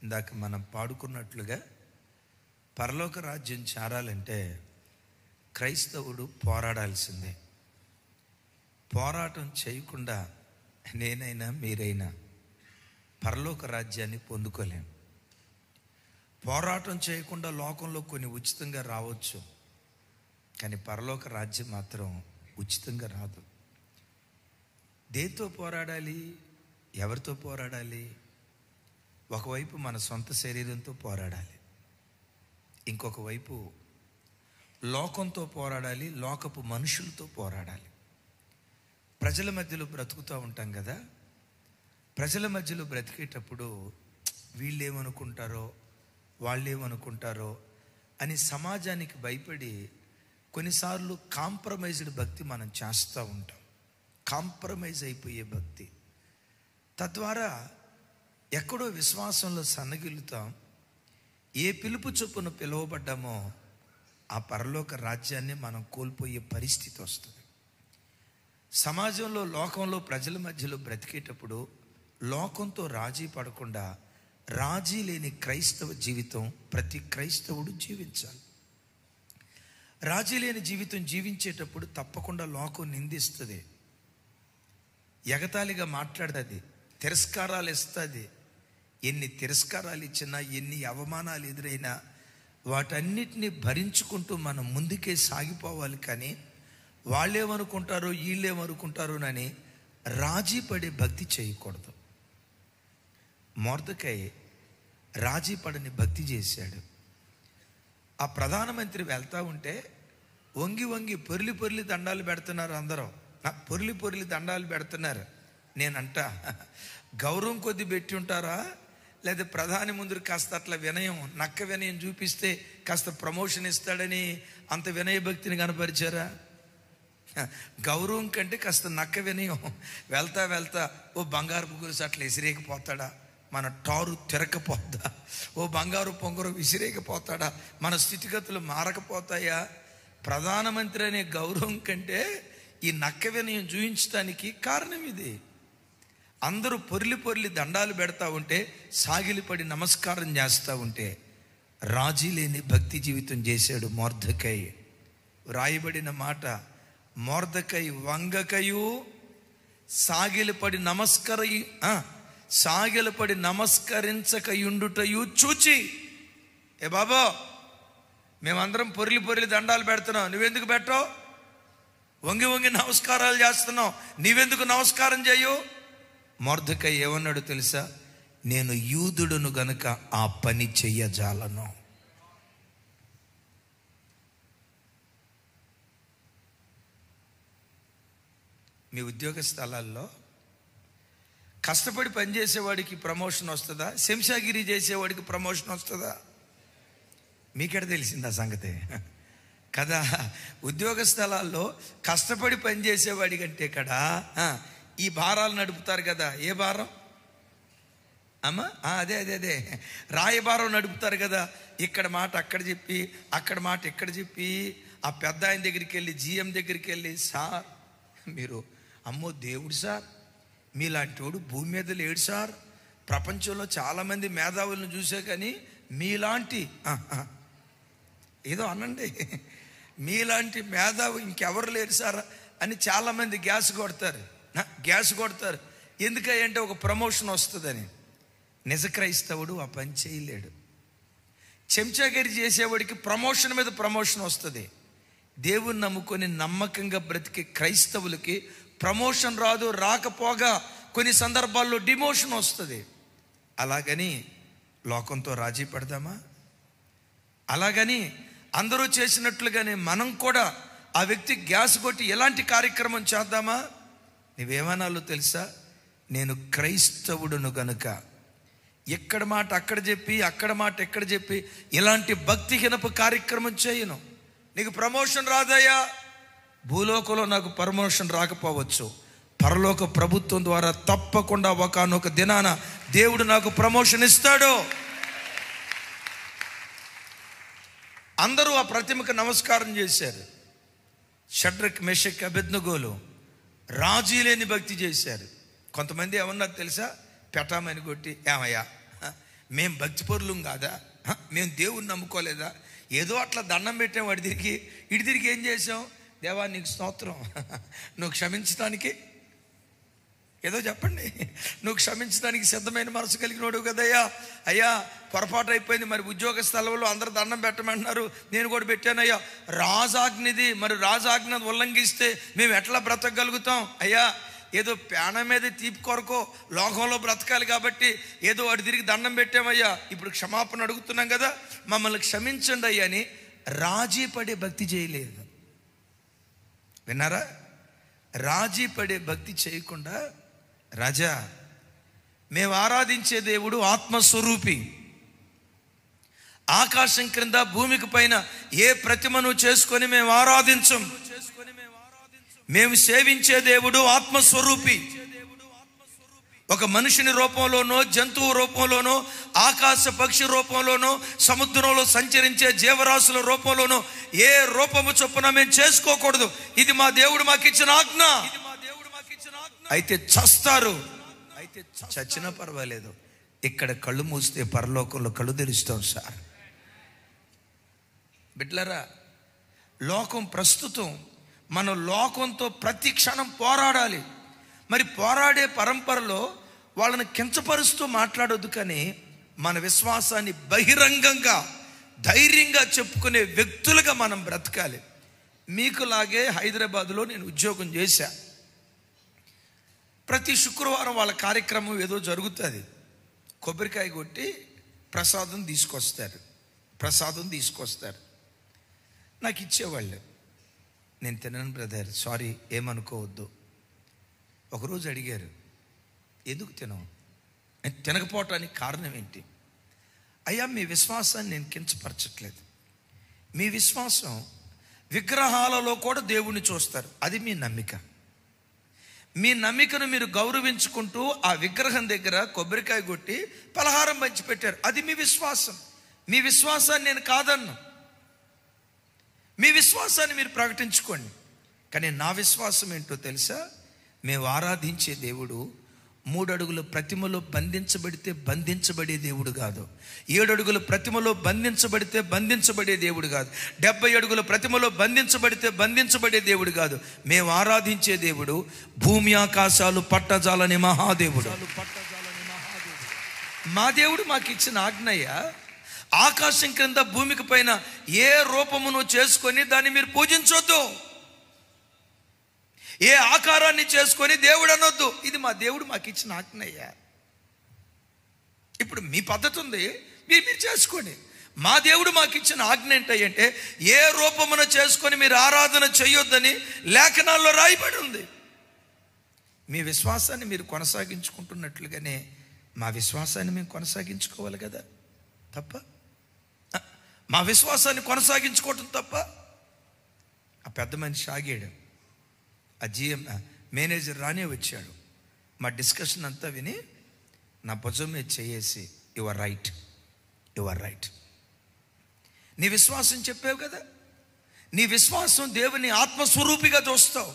ఇందాక మనం పాడుకున్నట్లుగా పరలోక రాజ్యం చేరాలంటే క్రైస్తవుడు పోరాడాల్సిందే. పోరాటం చేయకుండా నేనైనా మీరైనా పరలోక రాజ్యాన్ని పొందుకోలేం. పోరాటం చేయకుండా లోకంలో కొన్ని ఉచితంగా రావచ్చు, కానీ పరలోక రాజ్యం మాత్రం ఉచితంగా రాదు. దేంతో పోరాడాలి? ఎవరితో పోరాడాలి? ఒకవైపు మన సొంత శరీరంతో పోరాడాలి, ఇంకొక వైపు లోకంతో పోరాడాలి, లోకపు మనుషులతో పోరాడాలి. ప్రజల మధ్యలో బ్రతుకుతూ ఉంటాం కదా, ప్రజల మధ్యలో బ్రతికేటప్పుడు వీళ్ళేమనుకుంటారో వాళ్ళేమనుకుంటారో అని సమాజానికి భయపడి కొన్నిసార్లు కాంప్రమైజ్డ్ భక్తి మనం చేస్తూ ఉంటాం. కాంప్రమైజ్ అయిపోయే భక్తి, తద్వారా ఎక్కడో విశ్వాసంలో సన్నగిల్లుతాం. ఏ పిలుపు చొప్పున పిలువబడ్డామో ఆ పరలోక రాజ్యాన్ని మనం కోల్పోయే పరిస్థితి వస్తుంది. సమాజంలో లోకంలో ప్రజల మధ్యలో బ్రతికేటప్పుడు లోకంతో రాజీ పడకుండా రాజీ లేని క్రైస్తవ జీవితం ప్రతి క్రైస్తవుడు జీవించాలి. రాజీ లేని జీవితం జీవించేటప్పుడు తప్పకుండా లోకం నిందిస్తుంది, ఎగతాళిగా మాట్లాడుతుంది, తిరస్కారాలు ఇస్తుంది. ఎన్ని తిరస్కారాలు ఇచ్చినా, ఎన్ని అవమానాలు ఎదురైనా వాటన్నిటిని భరించుకుంటూ మనం ముందుకే సాగిపోవాలి. కానీ వాళ్ళేమనుకుంటారో వీళ్ళేమనుకుంటారోనని రాజీ పడే భక్తి చేయకూడదు. మొర్దెకై రాజీ పడని భక్తి చేశాడు. ఆ ప్రధానమంత్రి వెళ్తూ ఉంటే వంగి వంగి పొర్లి పొర్లి దండాలు పెడుతున్నారు. అందరూ పొర్లి పొర్లి దండాలు పెడుతున్నారు. నేనంట గౌరవం కొద్ది పెట్టి ఉంటారా, లేదా ప్రధాని ముందు కాస్త అట్లా వినయం, నక్క వినయం చూపిస్తే కాస్త ప్రమోషన్ ఇస్తాడని అంత వినయ భక్తిని కనపరిచారా? గౌరవం కంటే కాస్త నక్క వినయం. వెళ్తా వెళ్తా ఓ బంగారు గురిసి అట్లా విసిరేకపోతాడా, మన టారు తిరగపోద్దా, ఓ బంగారు పొంగరు విసిరేకపోతాడా, మన స్థితిగతులు మారకపోతాయా? ప్రధానమంత్రి అనే గౌరవం కంటే ఈ నక్క వినయం చూపించడానికి కారణం ఇది. అందరూ పొర్లి పొర్లి దండాలు పెడతా ఉంటే, సాగిలిపడి నమస్కారం చేస్తూ ఉంటే రాజీ లేని భక్తి జీవితం చేశాడు మొర్దెకై. రాయబడిన మాట, మొర్దెకై వంగకయు సాగిలిపడి నమస్కరించకయుండుటయు చూచి, ఏ బాబా మేమందరం పొర్లి పొర్లి దండాలు పెడుతున్నాం, నువ్వెందుకు పెట్టావు? వంగి వంగి నమస్కారాలు చేస్తున్నావు, నీవెందుకు నమస్కారం చేయు? మొర్దెకై ఏమన్నాడు తెలుసా? నేను యూదుడును గనుక ఆ పని చెయ్యజాలను. మీ ఉద్యోగ స్థలాల్లో కష్టపడి పనిచేసేవాడికి ప్రమోషన్ వస్తుందా? శంషాగిరి చేసేవాడికి ప్రమోషన్ వస్తుందా? మీకెడ తెలిసింది ఆ సంగతి కదా. ఉద్యోగ స్థలాల్లో కష్టపడి పనిచేసేవాడి కంటే కదా ఈ భారాలు నడుపుతారు కదా. ఏ భారం అమ్మా? అదే అదే అదే రాయబారం నడుపుతారు కదా. ఇక్కడ మాట అక్కడ చెప్పి, అక్కడ మాట ఇక్కడ చెప్పి, ఆ పెద్ద ఆయన దగ్గరికి వెళ్ళి, జిఎం దగ్గరికి వెళ్ళి, సార్ మీరు అమ్మో దేవుడు సార్, మీలాంటి వాడు భూమి మీద లేడు సార్, ప్రపంచంలో చాలామంది మేధావులను చూసే కానీ మీలాంటి ఏదో అనండి, మీలాంటి మేధావు ఇంకెవరు లేరు సార్ అని చాలామంది గ్యాస్ కొడతారు. ఎందుకంటే ఒక ప్రమోషన్ వస్తుందని. నిజ క్రైస్తవుడు ఆ పని చేయలేడు. చెంచాగిరి చేసేవాడికి ప్రమోషన్ మీద ప్రమోషన్ వస్తుంది. దేవుని నమ్ముకొని నమ్మకంగా బ్రతికే క్రైస్తవులకి ప్రమోషన్ రాదు, రాకపోగా కొన్ని సందర్భాల్లో డిమోషన్ వస్తుంది. అలాగని లోకంతో రాజీ పడదామా? అలాగని అందరూ చేసినట్లుగానే మనం కూడా ఆ వ్యక్తి గ్యాస్ కొట్టి ఎలాంటి కార్యక్రమం చేద్దామా? నీవేమనాలో తెలుసా? నేను క్రైస్తవుడును గనుక ఎక్కడ మాట అక్కడ చెప్పి, అక్కడ మాట ఎక్కడ చెప్పి ఇలాంటి భక్తిహీనపు కార్యక్రమం చేయను. నీకు ప్రమోషన్ రాదయ్యా, భూలోకంలో నాకు ప్రమోషన్ రాకపోవచ్చు, పరలోక ప్రభుత్వం ద్వారా తప్పకుండా ఒకానొక దినాన దేవుడు నాకు ప్రమోషన్ ఇస్తాడు. అందరూ ఆ ప్రతిమకు నమస్కారం చేశారు. షడ్రక్, మెషక్, అబేద్నెగోలు రాజీ లేని భక్తి చేశారు. కొంతమంది ఏమన్నారు తెలుసా? పెటామని కొట్టి, ఏమయ్యా మేం భక్తి పరులం కాదా? మేము దేవుణ్ణి నమ్ముకోలేదా? ఏదో అట్లా దండం పెట్టాం వాడి తిరిగి. ఇటు తిరిగి ఏం చేసాం? దేవా నీకు స్తోత్రం, నువ్వు క్షమించడానికి ఏదో చెప్పండి, నువ్వు క్షమించడానికి సిద్ధమైన మనసు కలిగినోడు కదయ్యా. అయ్యా పొరపాటు అయిపోయింది, మరి ఉద్యోగ స్థలంలో అందరూ దండం పెట్టమంటున్నారు, నేను కూడా పెట్టానయ్యా. రాజాజ్ఞది, మరి రాజాజ్ఞ ఉల్లంఘిస్తే మేము ఎట్లా బ్రతకగలుగుతాం? అయ్యా ఏదో ప్రాణం మీద తీపి కొరకో లోకంలో బ్రతకాలి కాబట్టి ఏదో వాడు తిరిగి దండం పెట్టామయ్యా, ఇప్పుడు క్షమాపణ అడుగుతున్నాం కదా, మమ్మల్ని క్షమించండి అయ్యా అని రాజీ పడే భక్తి చేయలేదు. విన్నారా? రాజీ పడే భక్తి చేయకుండా, రాజా మేము ఆరాధించే దేవుడు ఆత్మస్వరూపి, ఆకాశం క్రింద భూమికి పైన ఏ ప్రతిమను చేసుకొని మేము ఆరాధించం. మేము సేవించే దేవుడు ఆత్మస్వరూపి. ఒక మనుషుని రూపంలోనో, జంతువు రూపంలోనో, ఆకాశ పక్షి రూపంలోనో, సముద్రంలో సంచరించే జీవరాశుల రూపంలోనో ఏ రూపము చొప్పున మేము చేసుకోకూడదు. ఇది మా దేవుడు మాకు ఇచ్చిన ఆజ్ఞ. అయితే చస్తారు, అయితే చచ్చినా పర్వాలేదు, ఇక్కడ కళ్ళు మూస్తే పరలోకంలో కళ్ళు తెరుస్తాం సార్. బిడ్డలారా, లోకం ప్రస్తుతం మనం లోకంతో ప్రతి క్షణం పోరాడాలి. మరి పోరాడే పరంపరలో వాళ్ళని కించపరుస్తూ మాట్లాడొద్దు, కానీ మన విశ్వాసాన్ని బహిరంగంగా ధైర్యంగా చెప్పుకునే వ్యక్తులుగా మనం బ్రతకాలి. మీకులాగే హైదరాబాదులో నేను ఉద్యోగం చేశా. ప్రతి శుక్రవారం వాళ్ళ కార్యక్రమం ఏదో జరుగుతుంది. కొబ్బరికాయ కొట్టి ప్రసాదం తీసుకొస్తారు. నాకు ఇచ్చేవాళ్ళు. నేను తినను బ్రదర్, సారీ ఏమనుకోవద్దు. ఒకరోజు అడిగారు, ఎందుకు తినవు? తినకపోవటానికి కారణం ఏంటి? అయ్యా మీ విశ్వాసాన్ని నేను కించపరచట్లేదు. మీ విశ్వాసం విగ్రహాలలో కూడా దేవుణ్ణి చూస్తారు, అది మీ నమ్మిక. మీ నమ్మికను మీరు గౌరవించుకుంటూ ఆ విగ్రహం దగ్గర కొబ్బరికాయ కొట్టి పలహారం పంచిపెట్టారు, అది మీ విశ్వాసం. మీ విశ్వాసాన్ని నేను కాదన్నా, మీ విశ్వాసాన్ని మీరు ప్రకటించుకోండి. కానీ నా విశ్వాసం ఏంటో తెలుసా? మేము ఆరాధించే దేవుడు 3 అడుగుల ప్రతిమలో బంధించబడే దేవుడు కాదు. 7 అడుగుల ప్రతిమలో బంధించబడే దేవుడు కాదు. 70 అడుగుల ప్రతిమలో బంధించబడే దేవుడు కాదు. మేము ఆరాధించే దేవుడు భూమి ఆకాశాలు పట్టజాలని మహాదేవుడు. మా దేవుడు మాకు ఇచ్చిన ఆజ్ఞయ్య, ఆకాశం క్రింద భూమికి పైన ఏ రూపమును చేసుకొని దాన్ని మీరు పూజించొద్దు, ఏ ఆకారాన్ని చేసుకొని దేవుడు అనొద్దు. ఇది మా దేవుడు మాకు ఇచ్చిన ఆజ్ఞయ్య. ఇప్పుడు మీ పద్ధతి ఉంది, మీరు చేసుకోండి. మా దేవుడు మాకు ఇచ్చిన ఆజ్ఞ ఏంటంటే ఏ రూపమును చేసుకొని మీరు ఆరాధన చేయొద్దని లేఖనాల్లో రాయబడి ఉంది. మీ విశ్వాసాన్ని మీరు కొనసాగించుకుంటున్నట్లుగానే మా విశ్వాసాన్ని మేము కొనసాగించుకోవాలి కదా. తప్ప మా విశ్వాసాన్ని కొనసాగించుకోవటం తప్ప? ఆ పెద్ద మనిషి ఆగాడు, ఆ GM మేనేజర్ రానే వచ్చాడు. మా డిస్కషన్ అంతా విని నా భుజం మీద చేసి, యు ఆర్ రైట్, నీ విశ్వాసం చెప్పావు కదా, నీ విశ్వాసం దేవుని ఆత్మస్వరూపిగా చూస్తావు,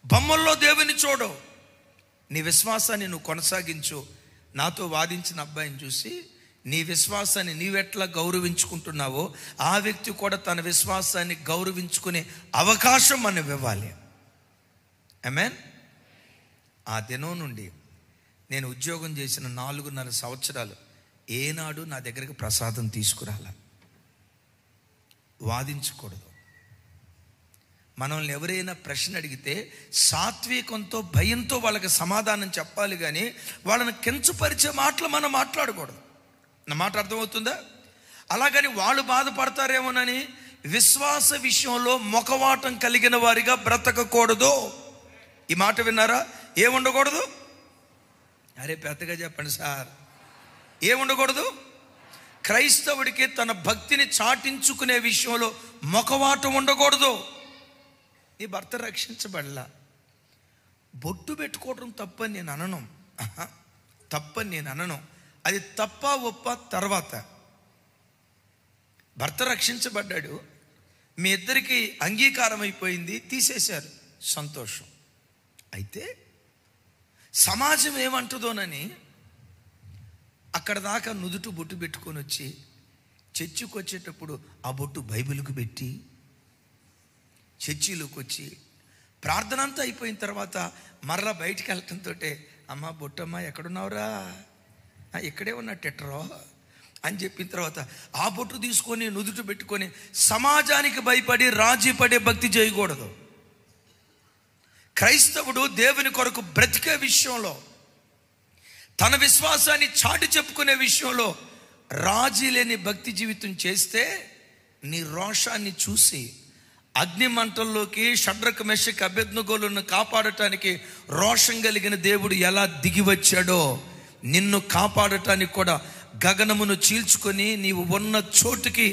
బొమ్మల్లో దేవుని చూడవు. నీ విశ్వాసాన్ని నువ్వు కొనసాగించు. నాతో వాదించిన అబ్బాయిని చూసి, నీ విశ్వాసాన్ని నీవెట్లా గౌరవించుకుంటున్నావో ఆ వ్యక్తి కూడా తన విశ్వాసాన్ని గౌరవించుకునే అవకాశం మనం ఇవ్వాలి. ఆమేన్. ఆ దినం నుండి నేను ఉద్యోగం చేసిన 4.5 సంవత్సరాలు ఏనాడు నా దగ్గరికి ప్రసాదం తీసుకురాల. వాదించకూడదు. మనల్ని ఎవరైనా ప్రశ్న అడిగితే సాత్వికంతో, భయంతో వాళ్ళకి సమాధానం చెప్పాలి, కానీ వాళ్ళని కించపరిచే మాటలు మనం మాట్లాడకూడదు. నా మాట అర్థమవుతుందా? అలాగని వాళ్ళు బాధపడతారేమోనని విశ్వాస విషయంలో మొఖవాటం కలిగిన వారిగా బ్రతకకూడదు. ఈ మాట విన్నారా? ఏముండకూడదు? అరే పెద్దగా చెప్పండి సార్. ఏముండకూడదు? క్రైస్తవుడికి తన భక్తిని చాటించుకునే విషయంలో మొఖవాటం ఉండకూడదు. నీ భర్త రక్షించబడలా, బొట్టు పెట్టుకోవడం తప్పని నేను అనను. అది తప్ప ఒప్ప తర్వాత. భర్త రక్షించబడ్డాడు, మీ ఇద్దరికి అంగీకారం అయిపోయింది, తీసేశారు, సంతోషం. అయితే సమాజం ఏమంటుందోనని అక్కడ దాకా నుదుట బొట్టు పెట్టుకొని వచ్చి చర్చికి వచ్చేటప్పుడు ఆ బొట్టు బైబిల్కు పెట్టి చర్చిలోకి వచ్చి ప్రార్థన అంతా అయిపోయిన తర్వాత మరలా బయటికి వెళ్ళటంతో, అమ్మ బొట్టమ్మ ఎక్కడున్నావురా, ఇక్కడే ఉన్నట్టెట్టరో అని చెప్పిన తర్వాత ఆ బొట్టు తీసుకొని నుదుట పెట్టుకొని సమాజానికి భయపడి రాజీ పడే భక్తి చేయకూడదు. క్రైస్తవుడు దేవుని కొరకు బ్రతికే విషయంలో, తన విశ్వాసాన్ని చాటి చెప్పుకునే విషయంలో రాజీ లేని భక్తి జీవితం చేస్తే నీ రోషాన్ని చూసి అగ్ని మంటల్లోకి షడ్రక్ మెషక్ అబేద్నెగోలను కాపాడటానికి రోషం కలిగిన దేవుడు ఎలా దిగి వచ్చాడో నిన్ను కాపాడటానికి కూడా గగనమును చీల్చుకొని నీవు ఉన్న చోటుకి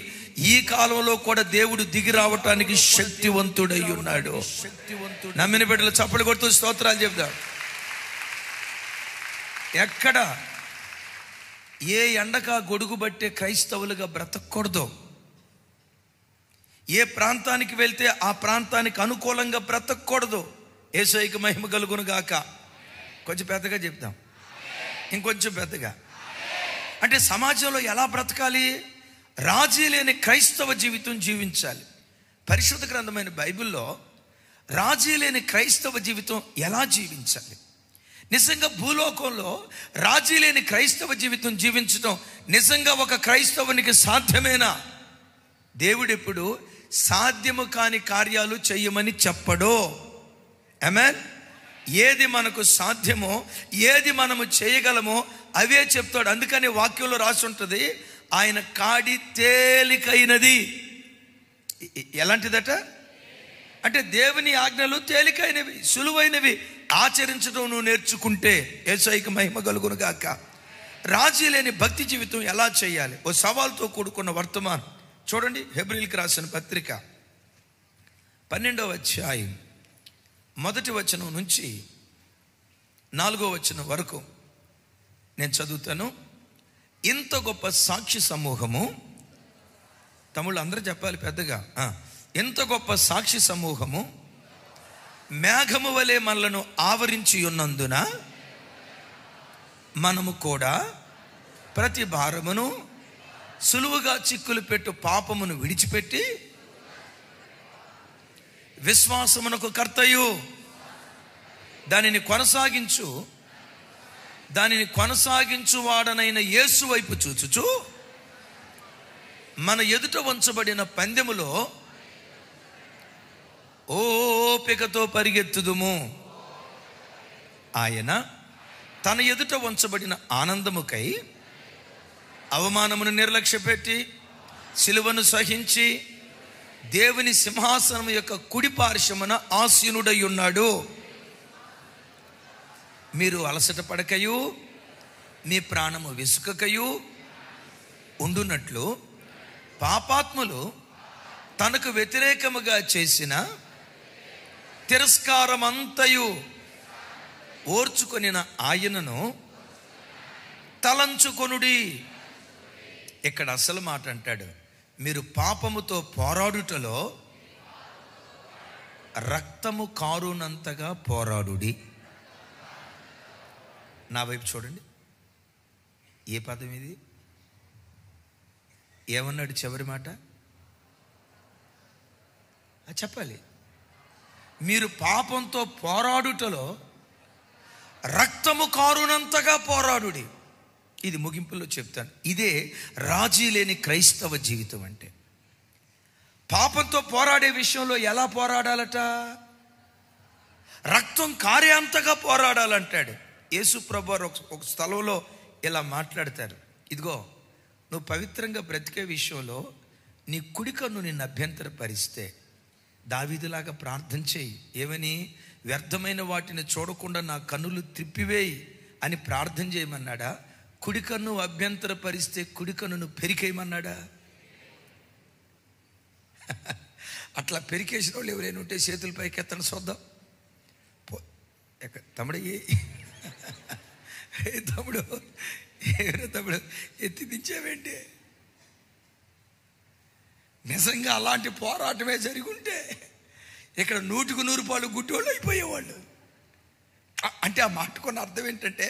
ఈ కాలంలో కూడా దేవుడు దిగి రావటానికి శక్తివంతుడై ఉన్నాడు. నమ్మిన బిడ్డలు చప్పలు కొడుతూ స్తోత్రాలు చెప్దాం. ఎక్కడ ఏ ఎండక గొడుగు బట్టే క్రైస్తవులుగా బ్రతకూడదు. ఏ ప్రాంతానికి వెళ్తే ఆ ప్రాంతానికి అనుకూలంగా బ్రతకూడదు. యేసయ్యకి మహిమ కలుగును గాక. కొంచెం పెద్దగా చెప్దాం, ఇంకొంచెం పెద్దగా. అంటే సమాజంలో ఎలా బ్రతకాలి? రాజీ లేని క్రైస్తవ జీవితం జీవించాలి. పరిశుద్ధ గ్రంథమైన బైబిల్లో రాజీ లేని క్రైస్తవ జీవితం ఎలా జీవించాలి? నిజంగా భూలోకంలో రాజీ లేని క్రైస్తవ జీవితం జీవించడం నిజంగా ఒక క్రైస్తవునికి సాధ్యమేనా? దేవుడు ఎప్పుడు సాధ్యము కాని కార్యాలు చెయ్యమని చెప్పడో. ఆమేన్. ఏది మనకు సాధ్యమో, ఏది మనము చేయగలమో అవే చెప్తాడు. అందుకని వాక్యంలో రాసి ఉంటుంది, ఆయన కాడి తేలికైనది. ఎలాంటిదట అంటే దేవుని ఆజ్ఞలు తేలికైనవి, సులువైనవి. ఆచరించడం నువ్వు నేర్చుకుంటే యేసయ్యకి మహిమ కలుగును గాక. రాజీ లేని భక్తి జీవితం ఎలా చేయాలి? ఓ సవాల్తో కూడుకున్న వర్తమానం చూడండి. హెబ్రీయులకు రాసిన పత్రిక 12వ అధ్యాయం 1వ వచనం నుంచి 4వ వచనం వరకు నేను చదువుతాను. ఇంత గొప్ప సాక్షి సమూహము, తమ్ముళ్ళు అందరూ చెప్పాలి పెద్దగా, ఎంత గొప్ప సాక్షి సమూహము మేఘము వలె మనలను ఆవరించి ఉన్నందున మనము కూడా ప్రతి భారమును సులువుగా చిక్కులు పెట్టు పాపమును విడిచిపెట్టి విశ్వాసమునకు కర్తయు దానిని కొనసాగించు వాడనైన యేసు వైపు చూచుచు మన ఎదుట ఉంచబడిన పందెములో ఓపికతో పరిగెత్తుదుము. ఆయన తన ఎదుట ఉంచబడిన ఆనందముకై అవమానమును నిర్లక్ష్యపెట్టి సిలువను సహించి దేవుని సింహాసనం యొక్క కుడి పార్శ్వమున ఆసీనుడై ఉన్నాడు. మీరు అలసట పడకయు మీ ప్రాణము విసుకకయు ఉండునట్లు పాపాత్ములు తనకు వ్యతిరేకముగా చేసిన తిరస్కారమంతయు ఓర్చుకొనిన ఆయనను తలంచుకొనుడి. ఇక్కడ అసలు మాట అంటాడు, మీరు పాపముతో పోరాడుటలో రక్తము కారునంతగా పోరాడుడి. నా వైపు చూడండి. ఏ పదం ఇది? ఏమన్నాడు చివరి మాట? చెప్పాలి. మీరు పాపంతో పోరాడుటలో రక్తము కారునంతగా పోరాడుడి. ఇది ముగింపులో చెప్తాను. ఇదే రాజీ లేని క్రైస్తవ జీవితం అంటే. పాపంతో పోరాడే విషయంలో ఎలా పోరాడాలట? రక్తం కారేంతగా పోరాడాలంటాడు. యేసు ప్రభువారు ఒక స్థలంలో ఇలా మాట్లాడతారు, ఇదిగో నువ్వు పవిత్రంగా బ్రతికే విషయంలో నీ కుడి కన్ను నిన్ను అభ్యంతరపరిస్తే దావీదులాగా ప్రార్థన చేయి. ఏమని? వ్యర్థమైన వాటిని చూడకుండా నా కన్నులు త్రిప్పివేయి అని ప్రార్థన చేయమన్నాడా? కుడి కన్ను అభ్యంతరపరిస్తే కుడి కన్నును పెరికేయమన్నాడా? అట్లా పెరికేసిన వాళ్ళు ఎవరైనా ఉంటే చేతుల పైకి ఎత్తని చూద్దాం. తమ్ముడు తమ్ముడు తమ్ముడు ఎత్తి దించావేంటి? నిజంగా అలాంటి పోరాటమే జరిగి ఉంటే ఇక్కడ 100కు 100 గుడ్డోళ్ళు అయిపోయేవాళ్ళు. అంటే ఆ మాటకున్న అర్థం ఏంటంటే,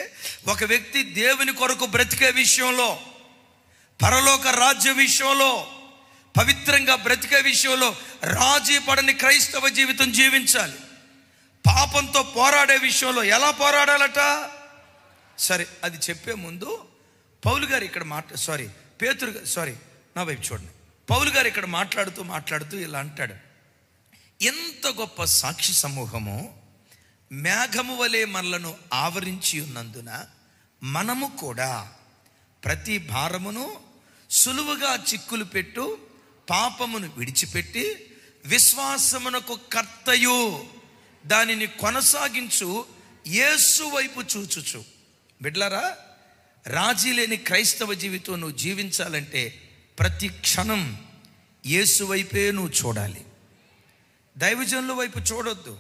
ఒక వ్యక్తి దేవుని కొరకు బ్రతికే విషయంలో, పరలోక రాజ్య విషయంలో, పవిత్రంగా బ్రతికే విషయంలో రాజీ పడని క్రైస్తవ జీవితం జీవించాలి. పాపంతో పోరాడే విషయంలో ఎలా పోరాడాలట? సరే, అది చెప్పే ముందు పౌలు గారు ఇక్కడ నా వైపు చూడండి. పౌలు గారు ఇక్కడ మాట్లాడుతూ ఇలా అంటాడు, ఎంత గొప్ప సాక్షి సమూహము మేఘము వలె మనలను ఆవరించి ఉన్నందున మనము కూడా ప్రతి భారమును సులువుగా చిక్కులు పెట్టు పాపమును విడిచిపెట్టి విశ్వాసమునకు కర్తయు దానిని కొనసాగించు యేసు వైపు చూచుచు. బిడ్డలారా, రాజీ లేని క్రైస్తవ జీవితం నువ్వు జీవించాలంటే ప్రతి క్షణం యేసు వైపే నువ్వు చూడాలి. దైవజనుల వైపు చూడొద్దు,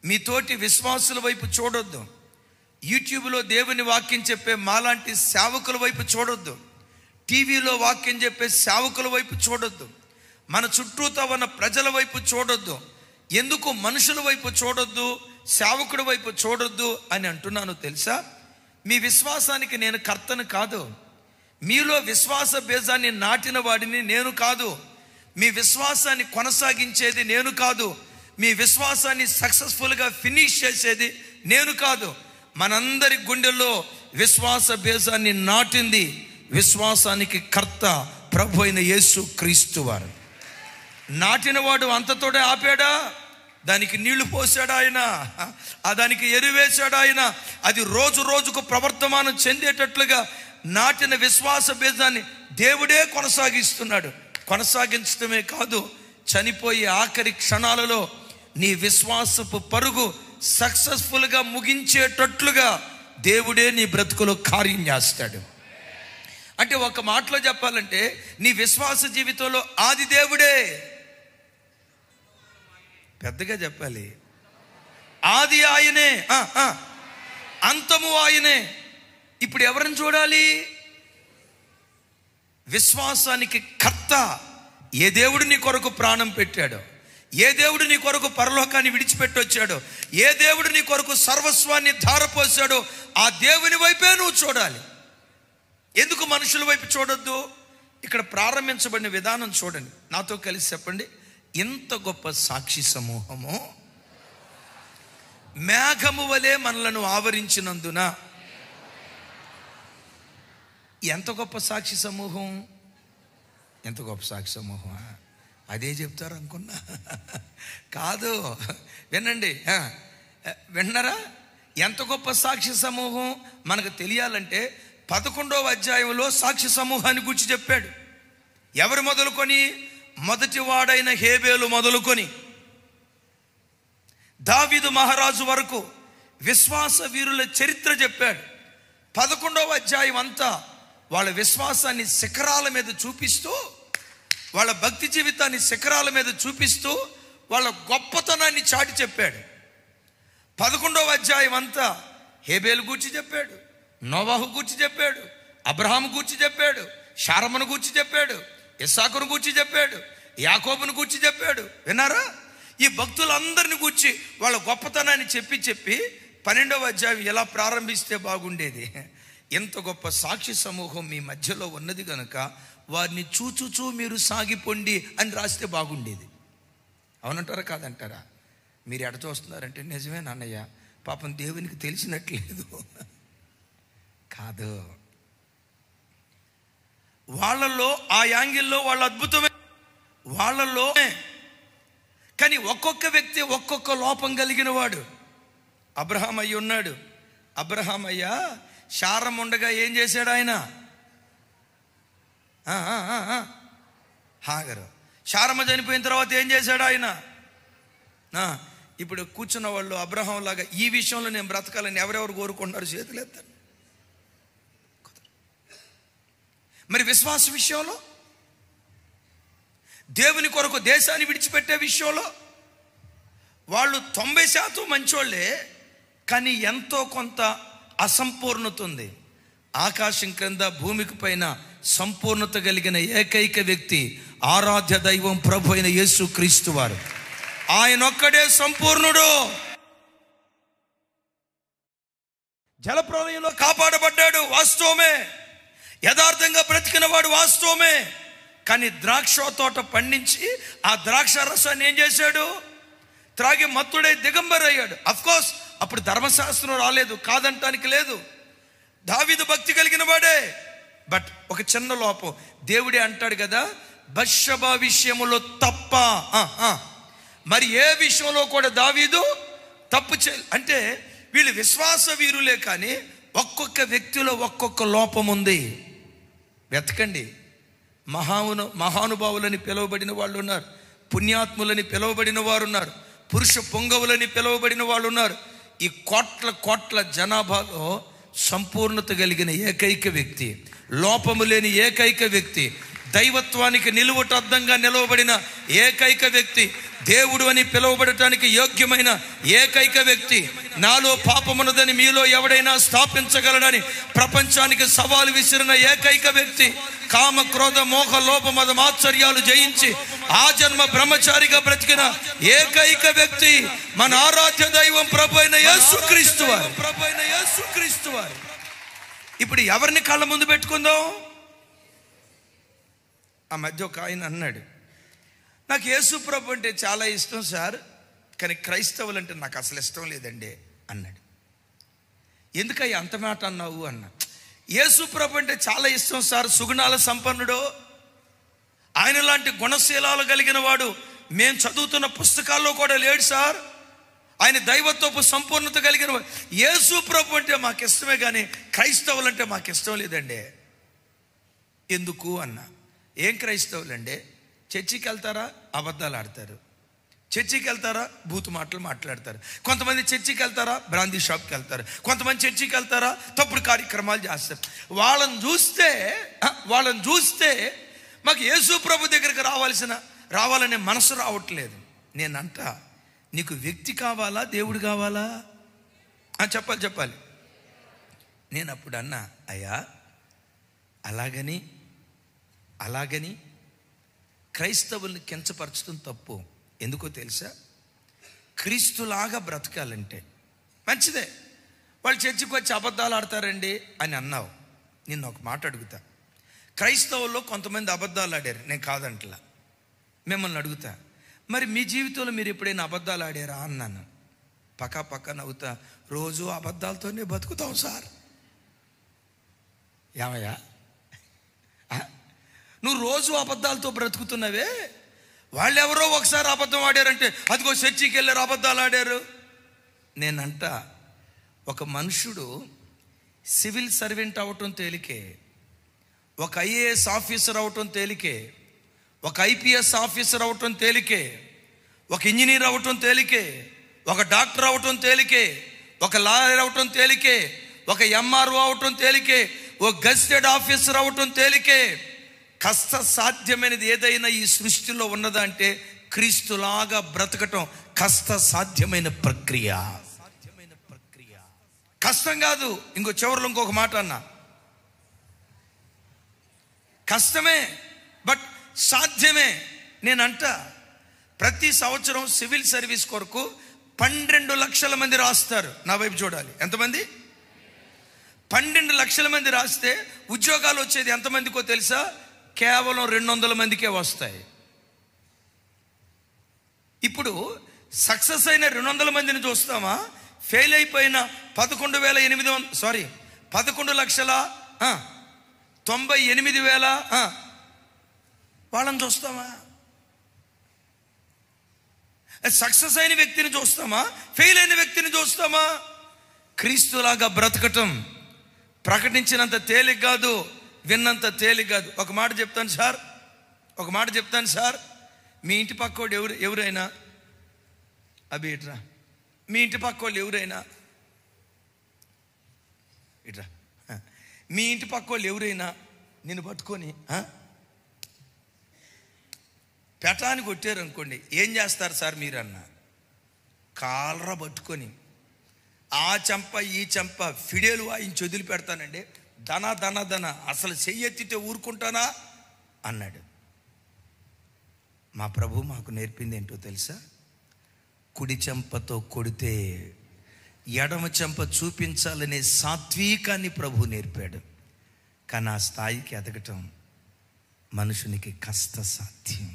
మీ తోటి విశ్వాసుల వైపు చూడొద్దు, యూట్యూబ్లో దేవుని వాక్యం చెప్పే మాలాంటి సేవకుల వైపు చూడొద్దు, టీవీలో వాక్యం చెప్పే సేవకుల వైపు చూడొద్దు, మన చుట్టూతో ఉన్న ప్రజల వైపు చూడొద్దు. ఎందుకు మనుషుల వైపు చూడొద్దు, సేవకుడి వైపు చూడొద్దు అని అంటున్నాను తెలుసా? మీ విశ్వాసానికి నేను కర్తను కాదు, మీలో విశ్వాస బీజాన్ని నాటిన వాడిని నేను కాదు, మీ విశ్వాసాన్ని కొనసాగించేది నేను కాదు, మీ విశ్వాసాన్ని సక్సెస్ఫుల్గా ఫినిష్ చేసేది నేను కాదు. మనందరి గుండెల్లో విశ్వాస బీజాన్ని నాటింది విశ్వాసానికి కర్త ప్రభు అయిన యేసు క్రీస్తు వారు. నాటినవాడు అంతతోడే ఆపాడా? దానికి నీళ్లు పోసాడు ఆయన, దానికి ఎరువేశాడు ఆయన. అది రోజు రోజుకు ప్రవర్తమానం చెందేటట్లుగా నాటిన విశ్వాస బీజాన్ని దేవుడే కొనసాగిస్తున్నాడు. కొనసాగించడమే కాదు, చనిపోయే ఆఖరి క్షణాలలో నీ విశ్వాసపు పరుగు సక్సెస్ఫుల్గా ముగించేటట్లుగా దేవుడే నీ బ్రతుకులో కార్యం చేస్తాడు. అంటే ఒక మాటలో చెప్పాలంటే నీ విశ్వాస జీవితంలో ఆది దేవుడే. పెద్దగా చెప్పాలి, ఆది ఆయనే, అంతము ఆయనే. ఇప్పుడు ఎవరిని చూడాలి? విశ్వాసానికి కర్త. ఏ దేవుడు నీ కొరకు ప్రాణం పెట్టాడో, ఏ దేవుడు నీ కొరకు పరలోకాన్ని విడిచిపెట్టొచ్చాడో, ఏ దేవుడు నీ కొరకు సర్వస్వాన్ని ధారపోసాడో ఆ దేవుని వైపే నువ్వు చూడాలి. ఎందుకు మనుషుల వైపు చూడొద్దు? ఇక్కడ ప్రారంభించబడిన విధానం చూడండి, నాతో కలిసి చెప్పండి. ఎంత గొప్ప సాక్షి సమూహము మేఘము వలె మనలను ఆవరించినందున. ఎంత గొప్ప సాక్షి సమూహం, ఎంత గొప్ప సాక్షి సమూహం. అదే చెప్తారు అనుకున్నా, కాదు. వినండి, విన్నారా? ఎంత గొప్ప సాక్షి సమూహం మనకు తెలియాలంటే 11వ అధ్యాయంలో సాక్షి సమూహాన్ని గురించి చెప్పాడు. ఎవరు మొదలుకొని? మొదటి వాడైన హేబేలు మొదలుకొని దావీదు మహారాజు వరకు విశ్వాస వీరుల చరిత్ర చెప్పాడు. 11వ అధ్యాయం అంతా వాళ్ళ విశ్వాసాన్ని శిఖరాల మీద చూపిస్తూ, వాళ్ళ భక్తి జీవితాన్ని శిఖరాల మీద చూపిస్తూ వాళ్ళ గొప్పతనాన్ని చాటి చెప్పాడు. 11వ అధ్యాయం అంతా హేబేలు గూర్చి చెప్పాడు, నోవాహు గూర్చి చెప్పాడు, అబ్రహాము గూర్చి చెప్పాడు, శారమును గూర్చి చెప్పాడు, ఇస్సాకును గూర్చి చెప్పాడు, యాకోబును గూర్చి చెప్పాడు. విన్నారా? ఈ భక్తులందరిని గూర్చి వాళ్ళ గొప్పతనాన్ని చెప్పి 12వ అధ్యాయం ఎలా ప్రారంభిస్తే బాగుండేది. ఎంత గొప్ప సాక్షి సమూహం మీ మధ్యలో ఉన్నది కనుక వారిని చూచూచూ మీరు సాగిపోండి అని రాస్తే బాగుండేది. అవునంటారా కాదంటారా? మీరు ఎడ చూస్తున్నారంటే నిజమే నాన్నయ్య, పాపం దేవునికి తెలిసినట్లేదు. కాదు, వాళ్ళల్లో ఆ యాంగిల్లో వాళ్ళ అద్భుతమే వాళ్ళల్లో. కానీ ఒక్కొక్క వ్యక్తి ఒక్కొక్క లోపం కలిగిన వాడు. అబ్రహాం అయ్య ఉన్నాడు. అబ్రహాం అయ్య శారం ఉండగా ఏం చేశాడు ఆయన? హాగరు. శారమ్మ చనిపోయిన తర్వాత ఏం చేశాడు ఆయన? ఇప్పుడు కూర్చున్న వాళ్ళు అబ్రహాం లాగా ఈ విషయంలో నేను బ్రతకాలని ఎవరెవరు కోరుకుంటున్నారు? చేతులు ఎత్తారు. మరి విశ్వాస విషయంలో, దేవుని కొరకు దేశాన్ని విడిచిపెట్టే విషయంలో వాళ్ళు 90% మంచోళ్ళే, కానీ ఎంతో కొంత అసంపూర్ణత ఉంది. ఆకాశం క్రింద భూమికి పైన సంపూర్ణత కలిగిన ఏకైక వ్యక్తి ఆరాధ్య దైవం ప్రభు అయిన యేసు క్రీస్తు వారు. ఆయన ఒక్కడే సంపూర్ణుడు. జలప్రలయంలో కాపాడబడ్డాడు, వాస్తవమే. యథార్థంగా బ్రతికిన వాడు, వాస్తవమే. కానీ ద్రాక్ష తోట పండించి ఆ ద్రాక్ష రసాన్ని ఏం చేశాడు? త్రాగి మత్తుడై దిగంబరయ్యాడు. అఫ్కోర్స్ అప్పుడు ధర్మశాస్త్రం రాలేదు, కాదంటానికి లేదు. దావీదు భక్తి కలిగిన వాడే. బట్ ఒక చిన్న లోపం. దేవుడే అంటాడు కదా, బత్షెబా విషయములో తప్ప, మరి ఏ విషయంలో కూడా దావీదు తప్పు అంటే వీళ్ళు విశ్వాస వీరులే, కానీ ఒక్కొక్క వ్యక్తిలో ఒక్కొక్క లోపం ఉంది. వెతకండి. మహానుభావులని పిలువబడిన వాళ్ళు ఉన్నారు, పుణ్యాత్ములని పిలువబడిన వారు ఉన్నారు, పురుష పొంగవులని పిలువబడిన వాళ్ళు ఉన్నారు. ఈ కోట్ల జనాభాలో సంపూర్ణత కలిగిన ఏకైక వ్యక్తి, లోపము లేని ఏకైక వ్యక్తి, దైవత్వానికి నిలువటద్దంగా నిలవబడిన ఏకైక వ్యక్తి, దేవుడు అని పిలువబడటానికి యోగ్యమైన ఏకైక వ్యక్తి, నాలో పాపమున్నదని మీలో ఎవడైనా స్థాపించగలడని ప్రపంచానికి సవాలు విసిరిన ఏకైక వ్యక్తి, కామ క్రోధ మోహ లోభ మద మాత్సర్యాలు జయించి ఆ జన్మ బ్రహ్మచారిగా బ్రతికిన ఏకైక వ్యక్తి మన ఆరాధ్య దైవం ప్రభు అయిన యేసుక్రీస్తు వారు. ఇప్పుడు ఎవరిని కళ్ళ ముందు పెట్టుకుందాం? ఆ మధ్య ఒక ఆయన అన్నాడు, నాకు యేసు ప్రభు అంటే చాలా ఇష్టం సార్, కానీ క్రైస్తవులు అంటే నాకు అసలు ఇష్టం లేదండి అన్నాడు. ఎందుకయ్యా అంత మాట అన్నావు అన్నా. యేసు ప్రభు అంటే చాలా ఇష్టం సార్, సుగుణాల సంపన్నుడు, ఆయన లాంటి గుణశీలాలు కలిగిన వాడు మేము చదువుతున్న పుస్తకాల్లో కూడా లేడు సార్, ఆయన దైవత్వపు సంపూర్ణత కలిగిన వాడు. యేసు ప్రభు అంటే మాకు ఇష్టమే, కానీ క్రైస్తవులు అంటే మాకు ఇష్టం లేదండి. ఎందుకు అన్నా. ఏం క్రైస్తవులండి? చర్చికి వెళ్తారా, అబద్ధాలు ఆడతారు. చర్చికి వెళ్తారా, బూతు మాటలు మాట్లాడతారు. కొంతమంది చర్చికి వెళ్తారా, బ్రాందీ షాప్కి వెళ్తారు. కొంతమంది చర్చికి వెళ్తారా, తప్పుడు కార్యక్రమాలు చేస్తారు. వాళ్ళని చూస్తే మాకు యేసు ప్రభు దగ్గరికి రావాలనే మనసు రావట్లేదు. నేనంట, నీకు వ్యక్తి కావాలా, దేవుడు కావాలా? చెప్పాలి. నేను అప్పుడు అన్నా, అయ్యా అలాగని క్రైస్తవుల్ని కించపరచడం తప్పు. ఎందుకో తెలుసా? క్రీస్తులాగా బ్రతకాలంటే మంచిదే. వాళ్ళు చర్చికి వచ్చి అబద్ధాలు ఆడతారండి అని అన్నావు. నిన్ను ఒక మాట అడుగుతా, క్రైస్తవుల్లో కొంతమంది అబద్ధాలు ఆడారు, నేను కాదంటలా. మిమ్మల్ని అడుగుతా, మరి మీ జీవితంలో మీరు ఎప్పుడైనా అబద్ధాలు ఆడారా అన్నాను. పక్క నవ్వుతా, రోజు అబద్ధాలతోనే బతుకుతాం సార్. ఏమయ్యా, నువ్వు రోజు అబద్ధాలతో బ్రతుకుతున్నావే, వాళ్ళు ఎవరో ఒకసారి అబద్ధం ఆడారంటే అదిగో చర్చికి వెళ్ళారు, అబద్ధాలు ఆడారు. నేనంట, ఒక మనుషుడు సివిల్ సర్వెంట్ అవటం తేలికే, ఒక ఐఏఎస్ ఆఫీసర్ అవటం తేలికే, ఒక ఐపీఎస్ ఆఫీసర్ అవటం తేలికే, ఒక ఇంజనీర్ అవటం తేలికే, ఒక డాక్టర్ అవటం తేలికే, ఒక లాయర్ అవటం తేలికే, ఒక ఎంఆర్ఓ అవటం తేలికే, ఒక గెజిటెడ్ ఆఫీసర్ అవటం తేలికే. కష్ట సాధ్యమైనది ఏదైనా ఈ సృష్టిలో ఉన్నదా అంటే క్రీస్తులాగా బ్రతకటం కష్ట సాధ్యమైన ప్రక్రియ. కష్టం కాదు. చివరిలో ఇంకొక మాట అన్నా, కష్టమే బట్ సాధ్యమే. నేనంట, ప్రతి సంవత్సరం సివిల్ సర్వీస్ కొరకు 12 లక్షల మంది రాస్తారు. నా వైపు చూడాలి. ఎంతమంది? 12 లక్షల మంది రాస్తే ఉద్యోగాలు వచ్చేది ఎంతమందికో తెలుసా? కేవలం 200 మందికే వస్తాయి. ఇప్పుడు సక్సెస్ అయిన 200 మందిని చూస్తామా? ఫెయిల్ అయిపోయిన 11,98,000 వాళ్ళని చూస్తామా? సక్సెస్ అయిన వ్యక్తిని చూస్తామా? ఫెయిల్ అయిన వ్యక్తిని చూస్తామా? క్రీస్తులాగా బ్రతకటం ప్రకటించినంత తేలిక కాదు, విన్నంత తేలిక కాదు. ఒక మాట చెప్తాను సార్, మీ ఇంటి పక్కోడు ఎవరైనా అభి ఇట్రా, మీ ఇంటి పక్కోళ్ళు ఎవరైనా ఇట్రా, మీ ఇంటి పక్కోళ్ళు ఎవరైనా నిన్ను పట్టుకొని పెటాన్ని కొట్టారు అనుకోండి, ఏం చేస్తారు సార్ మీరన్న? కాలరా పట్టుకొని ఆ చెంప ఈ చెంప ఫిడేలు వాయించి వదిలిపెడతానండి. ధన అసలు చెయ్యెత్తితే ఊరుకుంటానా అన్నాడు. మా ప్రభు మాకు నేర్పింది ఏంటో తెలుసా? కుడి చెంపతో కొడితే ఎడమ చెంప చూపించాలనే సాత్వికాన్ని ప్రభు నేర్పాడు. కానీ ఆ స్థాయికి ఎదగటం మనుషునికి కష్ట సాధ్యం.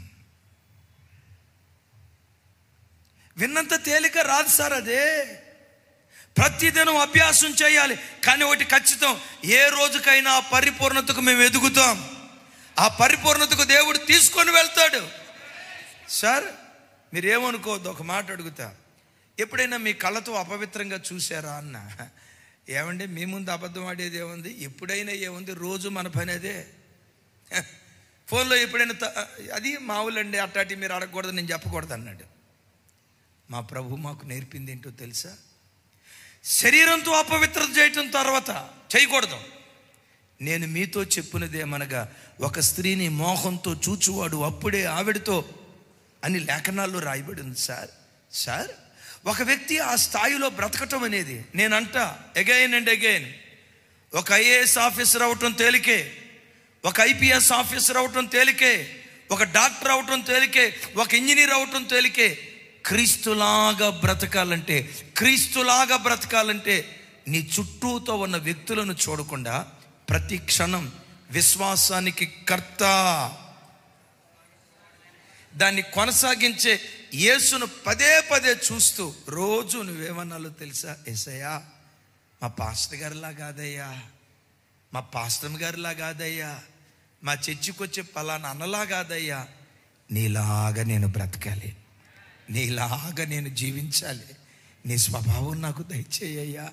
విన్నంత తేలిక రాదు సార్. అదే ప్రతిదినం అభ్యాసం చేయాలి. కానీ ఒకటి ఖచ్చితం, ఏ రోజుకైనా ఆ పరిపూర్ణతకు మేము ఎదుగుతాం. ఆ పరిపూర్ణతకు దేవుడు తీసుకొని వెళ్తాడు. సార్ మీరేమనుకోవద్దు, ఒక మాట అడుగుతా. ఎప్పుడైనా మీ కళ్ళతో అపవిత్రంగా చూసారా అన్న? ఏమండి మీ ముందు అబద్ధం ఆడేది ఏముంది? ఎప్పుడైనా ఏముంది, రోజు మన పని అదే. ఫోన్లో ఎప్పుడైనా అది మామూలండి, అట్టాటి మీరు అడగకూడదు, నేను చెప్పకూడదు అన్నాడు. మా ప్రభు మాకు నేర్పింది ఏంటో తెలుసా? శరీరంతో అపవిత్రత చేయటం తర్వాత చేయకూడదు. నేను మీతో చెప్పినదేమనగా, ఒక స్త్రీని మోహంతో చూచువాడు అప్పుడే ఆవిడతో అని లేఖనాల్లో రాయబడి ఉంది సార్. ఒక వ్యక్తి ఆ స్థాయిలో బ్రతకటం అనేది, నేనంట అగైన్ అండ్ అగైన్, ఒక ఐఏఎస్ ఆఫీసర్ అవటం తేలికే, ఒక ఐపీఎస్ ఆఫీసర్ అవటం తేలికే, ఒక డాక్టర్ అవటం తేలికే, ఒక ఇంజనీర్ అవటం తేలికే. క్రీస్తులాగా బ్రతకాలంటే నీ చుట్టూతో ఉన్న వ్యక్తులను చూడకుండా ప్రతి క్షణం విశ్వాసానికి కర్త, దాన్ని కొనసాగించే యేసును పదే పదే చూస్తూ రోజు నువ్వేమన్నాలో తెలుసా? యేసయ్యా మా పాస్టర్ గారిలా కాదయ్యా, మా పాస్టర్ గారిలా కాదయ్యా, మా చర్చికి వచ్చే పలానా అన్నలా కాదయ్యా, నీలాగా నేను బ్రతకాలి, నీలాగా నేను జీవించాలి, నీ స్వభావం నాకు దయచేయ్యా,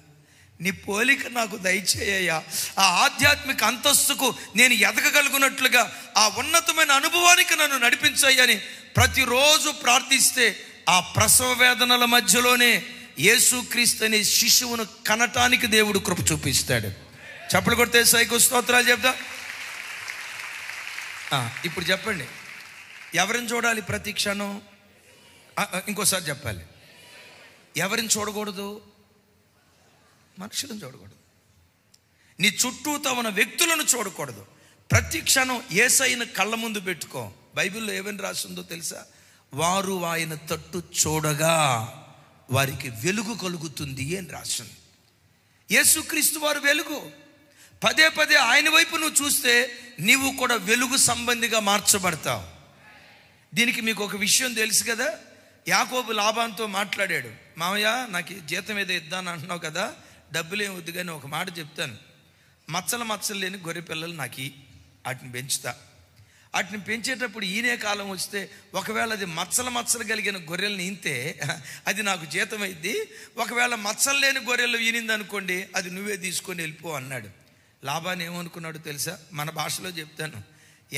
నీ పోలిక నాకు దయచేయ్యా, ఆ ఆధ్యాత్మిక అంతస్తుకు నేను ఎదగగలుగునట్లుగా ఆ ఉన్నతమైన అనుభవానికి నన్ను నడిపించయ్యని ప్రతిరోజు ప్రార్థిస్తే ఆ ప్రసవ వేదనల మధ్యలోనే యేసుక్రీస్తు అనే శిశువును కనటానికి దేవుడు కృప చూపిస్తాడు. చప్పలు కొడితే సైకు స్తోత్రాలు చెప్తా. ఇప్పుడు చెప్పండి, ఎవరిని చూడాలి ప్రతి క్షణం? ఇంకోసారి చెప్పాలి, ఎవరిని చూడకూడదు? మనుషులను చూడకూడదు. నీ చుట్టూతో ఉన్న వ్యక్తులను చూడకూడదు. ప్రతి క్షణం యేసయ్యను కళ్ళ ముందు పెట్టుకో. బైబిల్లో ఏమని రాసిందో తెలుసా? వారు ఆయన తట్టు చూడగా వారికి వెలుగు కలుగుతుంది అని రాసింది. యేసుక్రీస్తు వారు వెలుగు. పదే పదే ఆయన వైపు నువ్వు చూస్తే నీవు కూడా వెలుగు సంబంధిగా మార్చబడతావు. దీనికి మీకు ఒక విషయం తెలుసు కదా, యాకోబు లాబానుతో మాట్లాడాడు. మామయ్య నాకు జీతం ఏదో ఇద్దాను అంటున్నావు కదా, డబ్బులు ఏమి వద్దు కానీ ఒక మాట చెప్తాను, మచ్చలు లేని గొర్రె పిల్లలు నాకు వాటిని పెంచుతా. వాటిని పెంచేటప్పుడు ఈనే కాలం వస్తే ఒకవేళ అది మచ్చలు కలిగిన గొర్రెలను ఈనితే అది నాకు జీతం అయింది, ఒకవేళ మచ్చలు లేని గొర్రెలు ఈనింది అనుకోండి అది నువ్వే తీసుకొని వెళ్ళిపో అన్నాడు. లాబాను ఏమనుకున్నాడు తెలుసా? మన భాషలో చెప్తాను,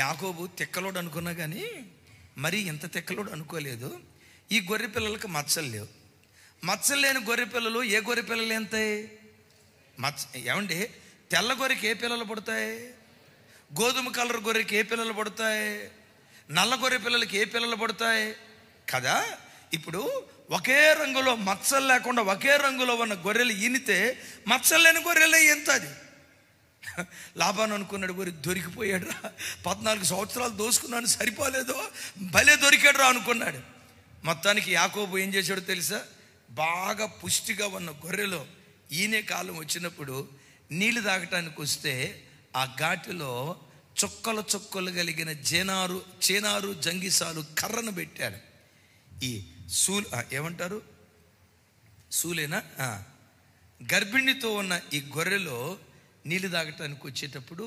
యాకోబు తిక్కలోడు అనుకున్నా కానీ మరీ ఇంత తిక్కలోడు అనుకోలేదు. ఈ గొర్రె పిల్లలకు మచ్చలు లేవు. మచ్చలు లేని గొర్రె పిల్లలు ఏ గొర్రె పిల్లలు ఎంతాయి? ఏమండి తెల్ల గొర్రెకి ఏ పిల్లలు పుడతాయి? గోధుమ కలర్ గొర్రెకి ఏ పిల్లలు పుడతాయి? నల్ల గొర్రె పిల్లలకి ఏ పిల్లలు పుడతాయి కదా? ఇప్పుడు ఒకే రంగులో మచ్చలు లేకుండా ఒకే రంగులో ఉన్న గొర్రెలు ఈనితే మచ్చలు లేని గొర్రెలే ఎంత? అది లాబాను అనుకున్నాడు, గొర్రె దొరికిపోయాడు రా, 14 సంవత్సరాలు దోసుకున్నాను సరిపోలేదో, భలే దొరికాడు రా అనుకున్నాడు. మొత్తానికి యాకోబు ఏం చేశాడో తెలుసా? బాగా పుష్టిగా ఉన్న గొర్రెలో ఈనే కాలం వచ్చినప్పుడు నీళ్లు తాగటానికి వస్తే ఆ ఘాటిలో చుక్కలు కలిగిన చేనారు జంగిసాలు కర్రను పెట్టాడు. ఈ ఏమంటారు సూలేనా, గర్భిణితో ఉన్న ఈ గొర్రెలో నీళ్లు తాగటానికి వచ్చేటప్పుడు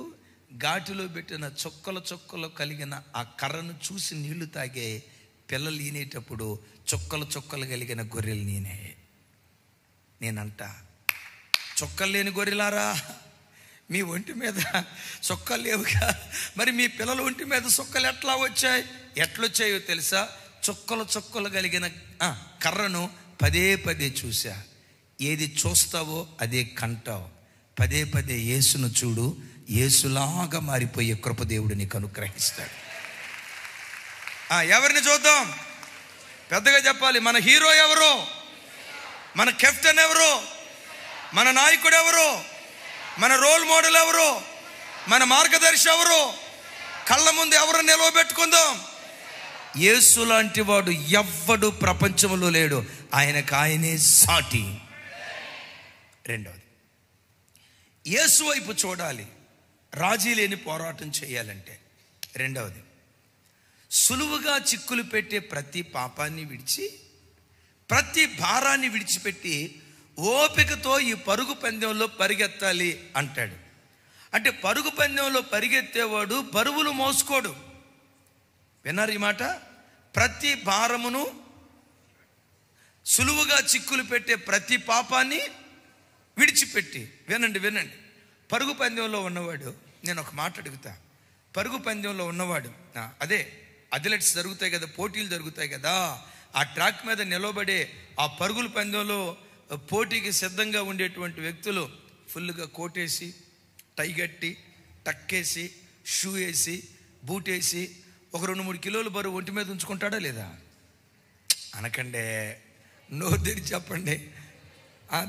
ఘాటిలో పెట్టిన చుక్కలు కలిగిన ఆ కర్రను చూసి నీళ్లు తాగే పిల్లలు ఈనేటప్పుడు చుక్కలు కలిగిన గొర్రెలు నేనంట, చుక్కలు లేని గొర్రెలారా, మీ ఒంటి మీద చుక్కలు లేవుగా, మరి మీ పిల్లల ఒంటి మీద చుక్కలు ఎట్లొచ్చాయో తెలుసా? చుక్కలు కలిగిన కర్రను పదే చూసా. ఏది చూస్తావో అదే కంటావు. పదే యేసును చూడు, యేసులాగా మారిపోయే కృపదేవుడు నీకు అనుగ్రహిస్తాడు. ఎవరిని చూద్దాం? పెద్దగా చెప్పాలి. మన హీరో ఎవరు? మన కెప్టెన్ ఎవరు? మన నాయకుడు ఎవరు? మన రోల్ మోడల్ ఎవరు? మన మార్గదర్శి ఎవరు? కళ్ళ ముందు ఎవరు నిలవబెట్టుకుందాం? యేసు లాంటి వాడు ఎవ్వడు ప్రపంచంలో లేడు. ఆయనకు ఆయనే సాటి. రెండవది, యేసు వైపు చూడాలి, రాజీ లేని పోరాటం చేయాలంటే. రెండవది, సులువుగా చిక్కులు పెట్టే ప్రతి పాపాన్ని విడిచి, ప్రతి భారాన్ని విడిచిపెట్టి ఓపికతో ఈ పరుగు పందెంలో పరిగెత్తాలి అంటాడు. అంటే పరుగు పందెంలో పరిగెత్తేవాడు బరువులు మోసుకోడు. విన్నారు ఈ మాట? ప్రతి భారమును, సులువుగా చిక్కులు పెట్టే ప్రతి పాపాన్ని విడిచిపెట్టి. వినండి వినండి, పరుగు పందెంలో ఉన్నవాడు, నేను ఒక మాట అడుగుతా. పరుగు పందెంలో ఉన్నవాడు, అదే అథ్లెట్స్ జరుగుతాయి కదా, పోటీలు జరుగుతాయి కదా, ఆ ట్రాక్ మీద నిలబడే ఆ పరుగుల పందెంలో పోటీకి సిద్ధంగా ఉండేటువంటి వ్యక్తులు ఫుల్గా కోటేసి, టై కట్టి, టక్కేసి, షూ వేసి, బూట్ వేసి, ఒక 2-3 కిలోలు బరువు ఒంటి మీద ఉంచుకుంటాడా లేదా? అనకండే, నోరు తెరిచి చెప్పండి.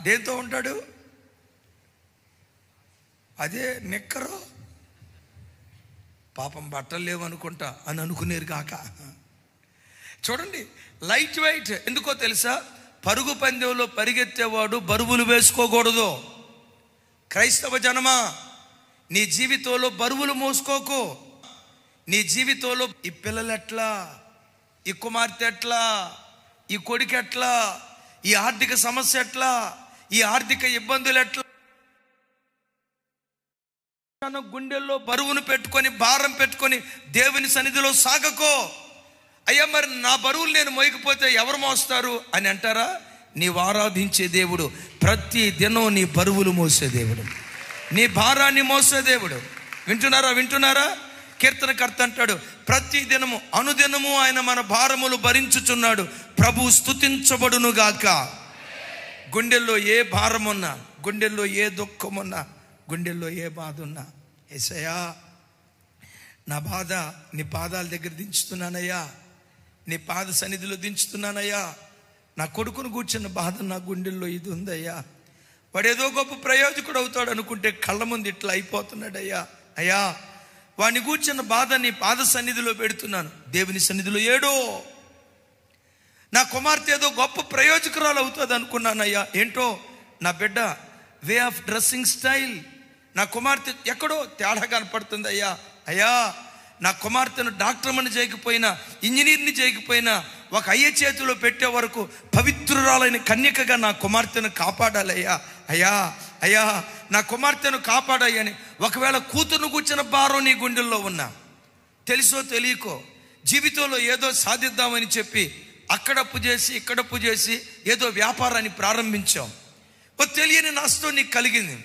దేంతో ఉంటాడు? అదే నిక్కరు. పాపం బట్టలు లేవనుకుంటా అని అనుకునేరు కాక. చూడండి, లైట్ వెయిట్. ఎందుకో తెలుసా? పరుగు పందెంలో పరిగెత్తేవాడు బరువులు వేసుకోకూడదు. క్రైస్తవ జనమా, నీ జీవితంలో బరువులు మోసుకోకు. నీ జీవితంలో ఈ పిల్లలు ఎట్లా, ఈ కుమార్తె ఎట్లా, ఈ కొడుకు ఎట్లా, ఈ ఆర్థిక సమస్య ఎట్లా, ఈ ఆర్థిక ఇబ్బందులు ఎట్లా, గుండెల్లో బరువును పెట్టుకొని, భారం పెట్టుకొని దేవుని సన్నిధిలో సాగకో. అయ్యా, మరి నా బరువులు నేను మోయకపోతే ఎవరు మోస్తారు అని అంటారా? నీవు ఆరాధించే దేవుడు ప్రతి దినం నీ బరువులు మోసే దేవుడు, నీ భారాన్ని మోసే దేవుడు. వింటున్నారా? కీర్తనకర్త అంటాడు, ప్రతి దినము అనుదినము ఆయన మన భారములు భరించుచున్నాడు, ప్రభు స్తుతించబడును గాక. గుండెల్లో ఏ భారమున్నా, గుండెల్లో ఏ దుఃఖమున్నా, గుండెల్లో ఏ బాధ ఉన్నా, యేసయ్యా నా బాధ నీ పాదాల దగ్గర దించుతున్నానయ్యా, నీ పాద సన్నిధిలో దించుతున్నానయ్యా. నా కొడుకును కూర్చున్న బాధ నా గుండెల్లో ఇది ఉందయ్యా. వాడు ఏదో గొప్ప ప్రయోజకుడు అవుతాడు అనుకుంటే కళ్ళ ముందు ఇట్లా అయిపోతున్నాడయ్యా. అయ్యా, వాడిని కూర్చున్న బాధ నీ పాద సన్నిధిలో పెడుతున్నాను, దేవుని సన్నిధిలో ఏడో. నా కుమార్తె ఏదో గొప్ప ప్రయోజకురాలు అవుతుంది అనుకున్నానయ్యా. ఏంటో నా బిడ్డ వే ఆఫ్ డ్రెస్సింగ్ స్టైల్, నా కుమార్తె ఎక్కడో తేడా కనపడుతుంది అయ్యా. అయ్యా, నా కుమార్తెను డాక్టర్ని చేయకపోయినా, ఇంజనీర్ని చేయకపోయినా, ఒక అయ్య చేతిలో పెట్టే వరకు పవిత్రురాలైన కన్యకగా నా కుమార్తెను కాపాడాలయ్యా. అయ్యా అయ్యా నా కుమార్తెను కాపాడాయని. ఒకవేళ కూతురును కూర్చున్న భారం నీ గుండెల్లో ఉన్నా, తెలుసో తెలియకో జీవితంలో ఏదో సాధిద్దామని చెప్పి అక్కడ అప్పు చేసి, ఇక్కడ అప్పు చేసి ఏదో వ్యాపారాన్ని ప్రారంభించాం. ఓ తెలియని నష్టం నీకు కలిగింది.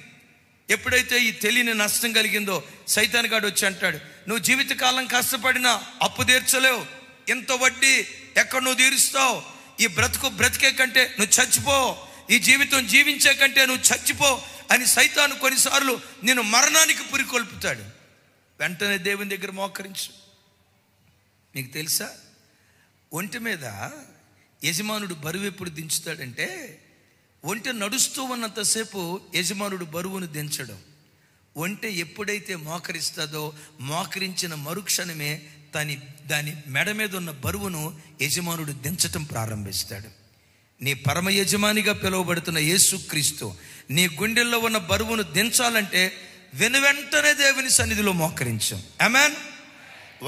ఎప్పుడైతే ఈ తెలియని నష్టం కలిగిందో సైతాన్ గాడు వచ్చి అంటాడు, నువ్వు జీవితకాలం కష్టపడినా అప్పు తీర్చలేవు, ఎంత వడ్డీ ఎక్కడ నువ్వు తీరుస్తావు, ఈ బ్రతికే కంటే నువ్వు చచ్చిపో, ఈ జీవితం జీవించే కంటే నువ్వు చచ్చిపో అని సైతాను కొన్నిసార్లు నేను మరణానికి పురికొల్పుతాడు. వెంటనే దేవుని దగ్గర మోకరించు. మీకు తెలుసా, ఒంటి మీద యజమానుడు బరువు ఎప్పుడు దించుతాడంటే, ఒంటె నడుస్తూ ఉన్నంతసేపు యజమానుడు బరువును దించడం. ఒంటె ఎప్పుడైతే మోకరిస్తుందో మోకరించిన మరుక్షణమే దాని మెడ మీద ఉన్న బరువును యజమానుడు దించటం ప్రారంభిస్తాడు. నీ పరమ యజమానిగా పిలువబడుతున్న యేసుక్రీస్తు నీ గుండెల్లో ఉన్న బరువును దించాలంటే వెనువెంటనే దేవుని సన్నిధిలో మోకరించాం. ఆమేన్.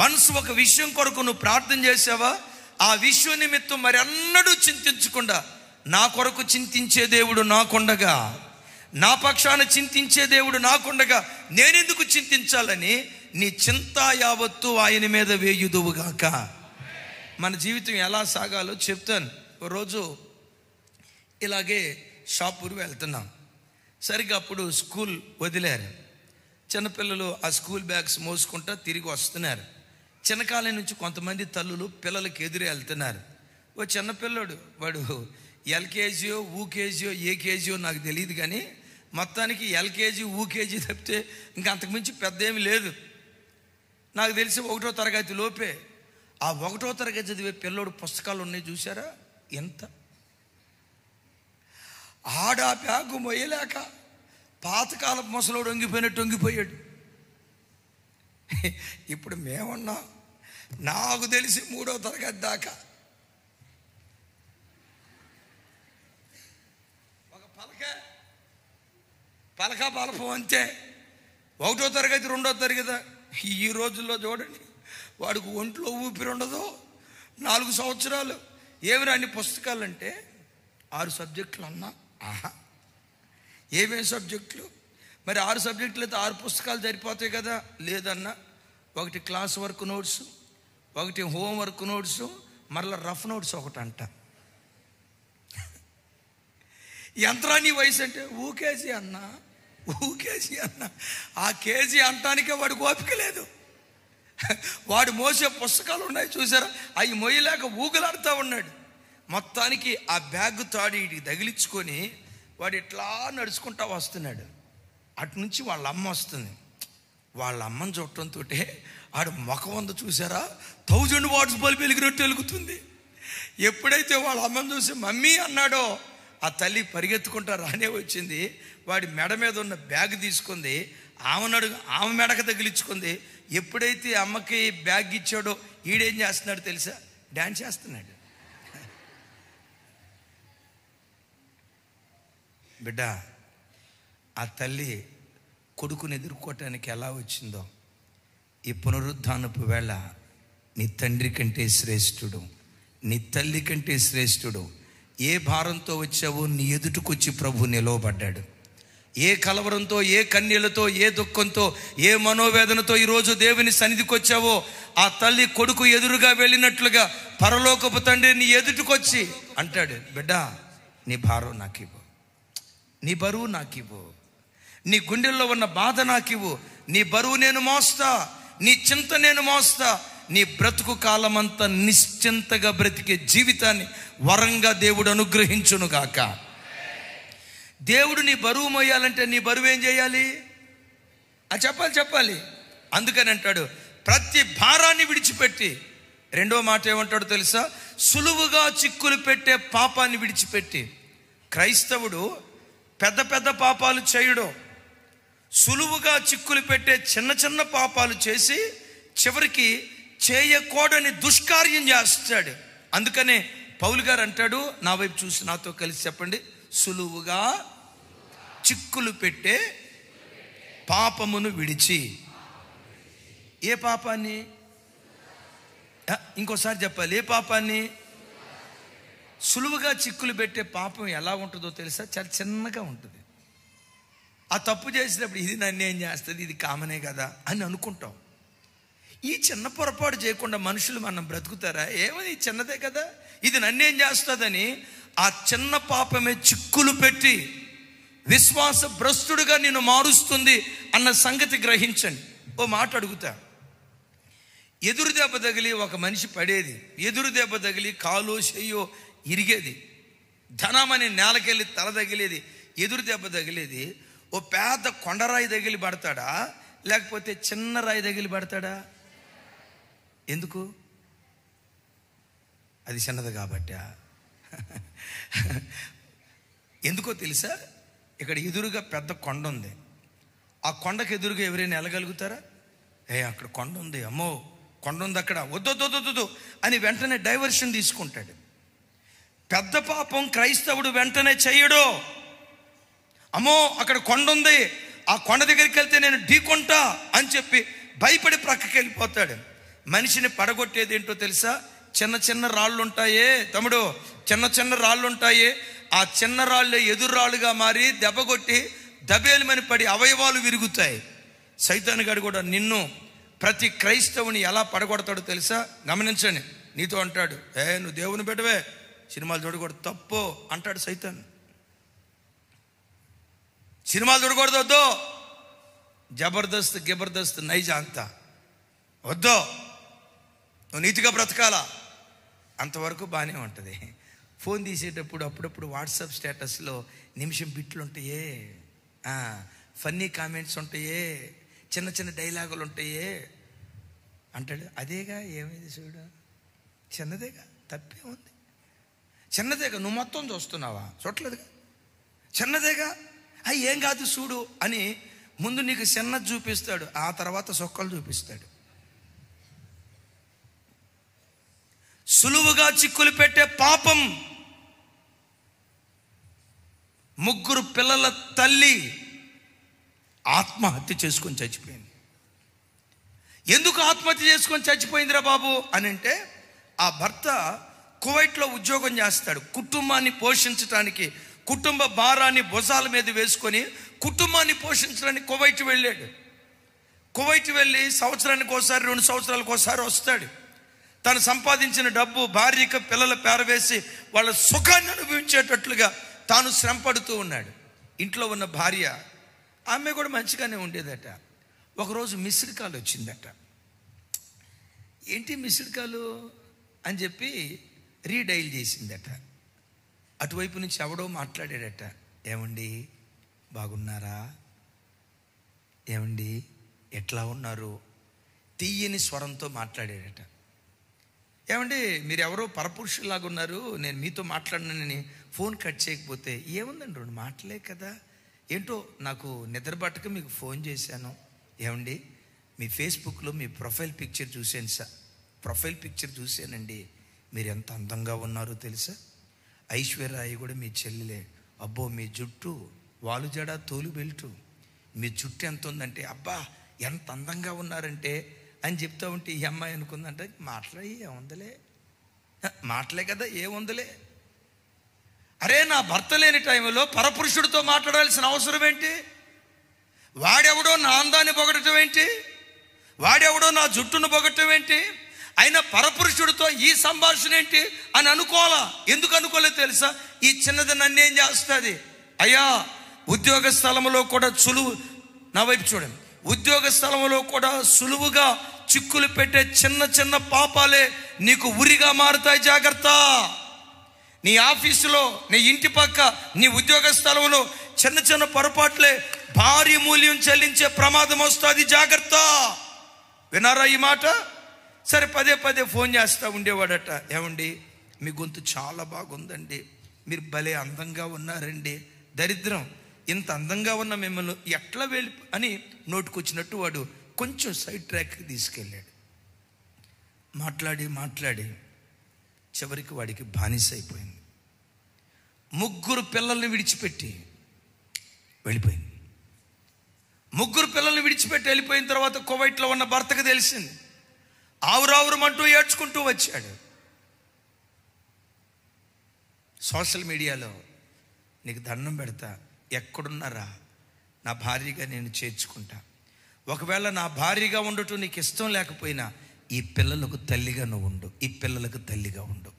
వన్స్ ఒక విషయం కొరకు నువ్వు ప్రార్థన చేసావా, ఆ విషయం నిమిత్తం మరి అన్నడూ చింతించకుండా, నా కొరకు చింతించే దేవుడు నాకుండగా, నా పక్షాన చింతించే దేవుడు నాకుండగా నేనెందుకు చింతించాలని నీ చింత యావత్తు ఆయన మీద వేయుదువుగాక. మన జీవితం ఎలా సాగాలో చెప్తాను. ఓ రోజు ఇలాగే షాపూర్ వెళ్తున్నాం. సరిగ్గా అప్పుడు స్కూల్ వదిలేరు. చిన్నపిల్లలు ఆ స్కూల్ బ్యాగ్స్ మోసుకుంటా తిరిగి వస్తున్నారు. చిన్నకాలం నుంచి కొంతమంది తల్లులు పిల్లలకి ఎదురే వెళ్తున్నారు. ఓ చిన్నపిల్లడు, వాడు ఎల్కేజీయో యూకేజీయో ఏ కేజీయో నాకు తెలియదు, కానీ మొత్తానికి ఎల్కేజీ యూకేజీ తప్పితే ఇంకా అంతకుమించి పెద్ద ఏమి లేదు. నాకు తెలిసి 1వ తరగతి లోపే. ఆ 1వ తరగతి చదివే పిల్లోడు పుస్తకాలు ఉన్నాయి చూసారా, ఎంత ఆడా బ్యాగు మొయ్యలేక పాతకాలపు ముసలోడు వంగిపోయాడు. ఇప్పుడు మేమున్నాం, నాకు తెలిసి 3వ తరగతి దాకా ఒక పలక పలకా పలపం అంతే. 1వ తరగతి 2వ తరగతి ఈ రోజుల్లో చూడండి, వాడికి ఒంట్లో ఊపిరి ఉండదు. 4 సంవత్సరాలు ఏమి రాని పుస్తకాలు అంటే 6 సబ్జెక్టులు అన్నా. ఆహా, ఏమేమి సబ్జెక్టులు? మరి 6 సబ్జెక్టులు అయితే 6 పుస్తకాలు సరిపోతాయి కదా. లేదన్నా, 1 class work notes, 1 homework notes, మరలా రఫ్ నోట్స్ ఒకటి అంట. ఎంతరా నీ వయసు అంటే ఊకేజీ అన్న. ఆ కేజీ అంటానికే వాడికి ఓపిక లేదు. వాడు మోసే పుస్తకాలు ఉన్నాయి చూసారా, అవి మొయ్యలేక ఊగులాడుతూ ఉన్నాడు. మొత్తానికి ఆ బ్యాగ్ తాడి తగిలించుకొని వాడు ఇట్లా నడుచుకుంటా వస్తున్నాడు. అటు నుంచి వాళ్ళ అమ్మ వస్తుంది. వాళ్ళ అమ్మని చూడటంతో ఆడు ముఖం వంద చూసారా 1000 వాట్స్ బల్బ్ వెలిగినట్టు వెలుగుతుంది. ఎప్పుడైతే వాళ్ళ అమ్మని చూసి మమ్మీ అన్నాడో, ఆ తల్లి పరిగెత్తుకుంటా రానే వచ్చింది. వాడి మెడ మీద ఉన్న బ్యాగ్ తీసుకుంది, ఆమె మెడకు తగిలించుకుంది. ఎప్పుడైతే అమ్మకి బ్యాగ్ ఇచ్చాడో ఈడేం చేస్తున్నాడు తెలుసా? డ్యాన్స్ చేస్తున్నాడు. బిడ్డ, ఆ తల్లి కొడుకుని ఎదుర్కోవటానికి ఎలా వచ్చిందో, ఈ పునరుద్ధానపు వేళ నీ తండ్రి కంటే శ్రేష్ఠుడు, నీ తల్లి కంటే శ్రేష్ఠుడు. ఏ భారంతో వచ్చావో నీ ఎదుటికొచ్చి ప్రభు నిలవబడ్డాడు. ఏ కలవరంతో, ఏ కన్నీళ్లతో, ఏ దుఃఖంతో, ఏ మనోవేదనతో ఈరోజు దేవుని సన్నిధికి వచ్చావో, ఆ తల్లి కొడుకు ఎదురుగా వెళ్ళినట్లుగా పరలోకపు తండ్రి నీ ఎదుటికొచ్చి అంటాడు, బిడ్డ నీ భారం నాకు ఇవ్వు, నీ బరువు నాకు ఇవ్వు, నీ గుండెల్లో ఉన్న బాధ నాకు ఇవ్వు. నీ బరువు నేను మోస్తా, నీ చింత నేను మోస్తా. నీ బ్రతుకు కాలమంతా నిశ్చింతగా బ్రతికే జీవితాన్ని వరంగా దేవుడు అనుగ్రహించునుగాక. దేవుడు నీ బరువు మోయాలంటే నీ బరువు ఏం చేయాలి? అది చెప్పాలి. అందుకని అంటాడు, ప్రతి భారాన్ని విడిచిపెట్టి. 2వ మాట ఏమంటాడు తెలుసా? సులువుగా చిక్కులు పెట్టే పాపాన్ని విడిచిపెట్టి. క్రైస్తవుడు పెద్ద పెద్ద పాపాలు చేయడు, సులువుగా చిక్కులు పెట్టే చిన్న చిన్న పాపాలు చేసి చివరికి చేయకూడని దుష్కార్యం చేస్తాడు. అందుకనే పౌలు గారు అంటాడు, నా వైపు చూసి నాతో కలిసి చెప్పండి, సులువుగా చిక్కులు పెట్టే పాపమును విడిచి. ఏ పాపాన్ని? ఇంకోసారి చెప్పాలి, ఏ పాపాన్ని? సులువుగా చిక్కులు పెట్టే పాపం ఎలా ఉంటుందో తెలుసా? చాలా చిన్నగా ఉంటుంది. ఆ తప్పు చేసినప్పుడు ఇది నన్నేం చేస్తుంది, ఇది కామనే కదా అని అనుకుంటాం. ఈ చిన్న పొరపాటు చేయకుండా మనుషులు మనం బ్రతుకుతారా? ఏమని, చిన్నదే కదా, ఇది నన్నేం చేస్తుందని ఆ చిన్న పాపమే చిక్కులు పెట్టి విశ్వాస భ్రష్టుడుగా నిన్ను మారుస్తుంది అన్న సంగతి గ్రహించండి. ఓ మాట అడుగుతా, ఎదురు దెబ్బ తగిలి ఒక మనిషి పడేది, ఎదురు దెబ్బ తగిలి కాలో చెయ్యో ఇరిగేది, ధనమని నేలకెళ్ళి తల తగిలేది, ఎదురు దెబ్బ తగిలేది. ఓ పెద్ద కొండరాయి తగిలి పడతాడా, లేకపోతే చిన్న రాయి తగిలి పడతాడా? ఎందుకు? అది చిన్నది కాబట్టా? ఎందుకో తెలుసా? ఇక్కడ ఎదురుగా పెద్ద కొండ ఉంది. ఆ కొండకు ఎదురుగా ఎవరైనా వెళ్ళగలుగుతారా? అక్కడ కొండ ఉంది, అమ్మో కొండ ఉంది అక్కడ, వద్దు అని వెంటనే డైవర్షన్ తీసుకుంటాడు. పెద్ద పాపం క్రైస్తవుడు వెంటనే చెయ్యడు. అమ్మో అక్కడ కొండ ఉంది, ఆ కొండ దగ్గరికి వెళ్తే నేను ఢీకొంటా అని చెప్పి భయపడి ప్రక్కకి వెళ్ళిపోతాడు. మనిషిని పడగొట్టేది ఏంటో తెలుసా? చిన్న చిన్న రాళ్ళు ఉంటాయే తమ్ముడు, చిన్న చిన్న రాళ్ళు ఉంటాయి. ఆ చిన్న రాళ్ళు ఎదురు రాళ్ళుగా మారి దెబ్బ కొట్టి దబేలుమని పడి అవయవాలు విరుగుతాయి. సైతాను గాడు కూడా నిన్ను, ప్రతి క్రైస్తవుని ఎలా పడగొడతాడో తెలుసా? గమనించండి. నీతో అంటాడు, నువ్వు దేవుని బిడ్డవే, సినిమాలు చూడకూడదు, తప్పు అంటాడు సైతాన్. సినిమాలు చూడకూడదు, వద్దు, జబర్దస్త్ నైజా అంతా వద్దు, నువ్వు నీతిగా బ్రతకాలా, అంతవరకు బాగానే ఉంటుంది. ఫోన్ తీసేటప్పుడు అప్పుడప్పుడు వాట్సాప్ స్టేటస్లో నిమిషం బిట్లు ఉంటాయే, ఫన్నీ కామెంట్స్ ఉంటాయే, చిన్న చిన్న డైలాగులు ఉంటాయే అంటాడు. అదేగా ఏమైంది చూడు, చిన్నదేగా, తప్పే ఉంది, చిన్నదేగా, నువ్వు మొత్తం చూస్తున్నావా? చూడలేదుగా, చిన్నదేగా, ఏం కాదు చూడు అని ముందు నీకు చిన్నది చూపిస్తాడు, ఆ తర్వాత సొక్కలు చూపిస్తాడు. సులువుగా చిక్కులు పెట్టే పాపం. 3 పిల్లల తల్లి ఆత్మహత్య చేసుకొని చచ్చిపోయింది. ఎందుకు ఆత్మహత్య చేసుకొని చచ్చిపోయిందిరా బాబు అని అంటే, ఆ భర్త కువైట్లో ఉద్యోగం చేస్తాడు. కుటుంబాన్ని పోషించడానికి, కుటుంబ భారాన్ని భుజాల మీద వేసుకొని కుటుంబాన్ని పోషించడానికి కువైట్ వెళ్ళాడు. కువైట్ వెళ్ళి సంవత్సరానికి ఒకసారి 2 సంవత్సరాలకు ఒకసారి వస్తాడు. తను సంపాదించిన డబ్బు భార్యకు పిల్లల పేరవేసి వాళ్ళ సుఖాన్ని అనుభవించేటట్లుగా తాను శ్రమ పడుతూ ఉన్నాడు. ఇంట్లో ఉన్న భార్య, ఆమె కూడా మంచిగానే ఉండేదట. ఒకరోజు మిస్డ్ కాల్ వచ్చిందట. ఏంటి మిస్డ్ కాలు అని చెప్పి రీడైల్ చేసిందట. అటువైపు నుంచి ఎవడో మాట్లాడాడట. ఏమండి బాగున్నారా, ఏమండి ఎట్లా ఉన్నారు, తీయని స్వరంతో మాట్లాడాడట. ఏమండి మీరు ఎవరో పరపురుషులాగా ఉన్నారు, నేను మీతో మాట్లాడినని ఫోన్ కట్ చేయకపోతే, ఏముందండి 2 మాటలే కదా, ఏంటో నాకు నిద్ర పట్టక మీకు ఫోన్ చేశాను. ఏమండి మీ ఫేస్బుక్లో మీ ప్రొఫైల్ పిక్చర్ చూశాను సార్, ప్రొఫైల్ పిక్చర్ చూశానండి, మీరు ఎంత అందంగా ఉన్నారో తెలుసా, ఐశ్వర్య కూడా మీ చెల్లెలే, అబ్బో మీ జుట్టు వాలు జడ తోలు బెల్టు, మీ జుట్టు ఎంత ఉందంటే, అబ్బా ఎంత అందంగా ఉన్నారంటే అని చెప్తా ఉంటే ఈ అమ్మాయి అనుకుందంటే, మాటలే ఏముందలే, మాటలే కదా ఏముందలే. అరే నా భర్త లేని టైంలో పరపురుషుడితో మాట్లాడాల్సిన అవసరం ఏంటి? వాడెవడో నా అందాన్ని పొగడటం ఏంటి, వాడెవడో నా జుట్టును పొగడటం ఏంటి, అయినా పరపురుషుడితో ఈ సంభాషణ ఏంటి అని అనుకోవాలా. ఎందుకు అనుకోలేదు తెలుసా? ఈ చిన్నది నన్నేం చేస్తుంది. అయ్యా ఉద్యోగ స్థలంలో కూడా సులువు, నా వైపు చూడండి, ఉద్యోగ స్థలంలో కూడా సులువుగా చిక్కులు పెట్టే చిన్న చిన్న పాపాలే నీకు ఉరిగా మారుతాయి. జాగ్రత్త. నీ ఆఫీసులో, నీ ఇంటి పక్క, నీ ఉద్యోగ స్థలంలో చిన్న చిన్న పొరపాట్లే భారీ మూల్యం చెల్లించే ప్రమాదం వస్తుంది. జాగ్రత్త. వినారా ఈ మాట? సరే పదే పదే ఫోన్ చేస్తూ ఉండేవాడట. ఏమండి మీ గొంతు చాలా బాగుందండి, మీరు భలే అందంగా ఉన్నారండి. దరిద్రం, ఇంత అందంగా ఉన్న మిమ్మల్ని ఎట్లా వెళ్ళి అని నోటుకొచ్చినట్టు వాడు కొంచెం సైడ్ ట్రాక్కి తీసుకెళ్ళాడు. మాట్లాడి మాట్లాడి చివరికి వాడికి బానిస అయిపోయింది. 3 పిల్లల్ని విడిచిపెట్టి వెళ్ళిపోయింది. 3 పిల్లల్ని విడిచిపెట్టి వెళ్ళిపోయిన తర్వాత కువైట్లో ఉన్న భర్తకు తెలిసింది. ఆవురావురమంటూ ఏడ్చుకుంటూ వచ్చాడు. సోషల్ మీడియాలో నీకు దండం పెడతా, ఎక్కడున్నారా నా భార్యగా నేను చేర్చుకుంటా, ఒకవేళ నా భార్యగా ఉండటం నీకు ఇష్టం లేకపోయినా ఈ పిల్లలకు తల్లిగా నువ్వు ఉండు, ఈ పిల్లలకు తల్లిగా ఉండు.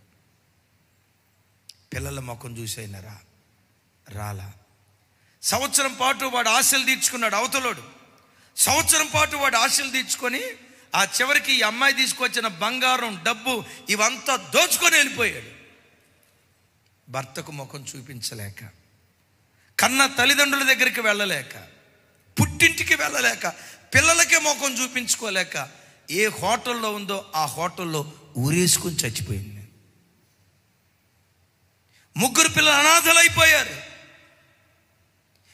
పిల్లల ముఖం చూసైనా రాలా. సంవత్సరం పాటు వాడు ఆశలు తీర్చుకున్నాడు. అవతలోడు సంవత్సరం పాటు వాడు ఆశలు తీర్చుకొని ఆ చివరికి ఈ అమ్మాయి తీసుకొచ్చిన బంగారం, డబ్బు ఇవంతా దోచుకొని వెళ్ళిపోయాడు. భర్తకు ముఖం చూపించలేక, కన్న తల్లిదండ్రుల దగ్గరికి వెళ్ళలేక, పుట్టింటికి వెళ్ళలేక, పిల్లలకే ముఖం చూపించుకోలేక ఏ హోటల్లో ఉందో ఆ హోటల్లో ఊరేసుకుని చచ్చిపోయింది. 3 పిల్లలు అనాథలు అయిపోయారు.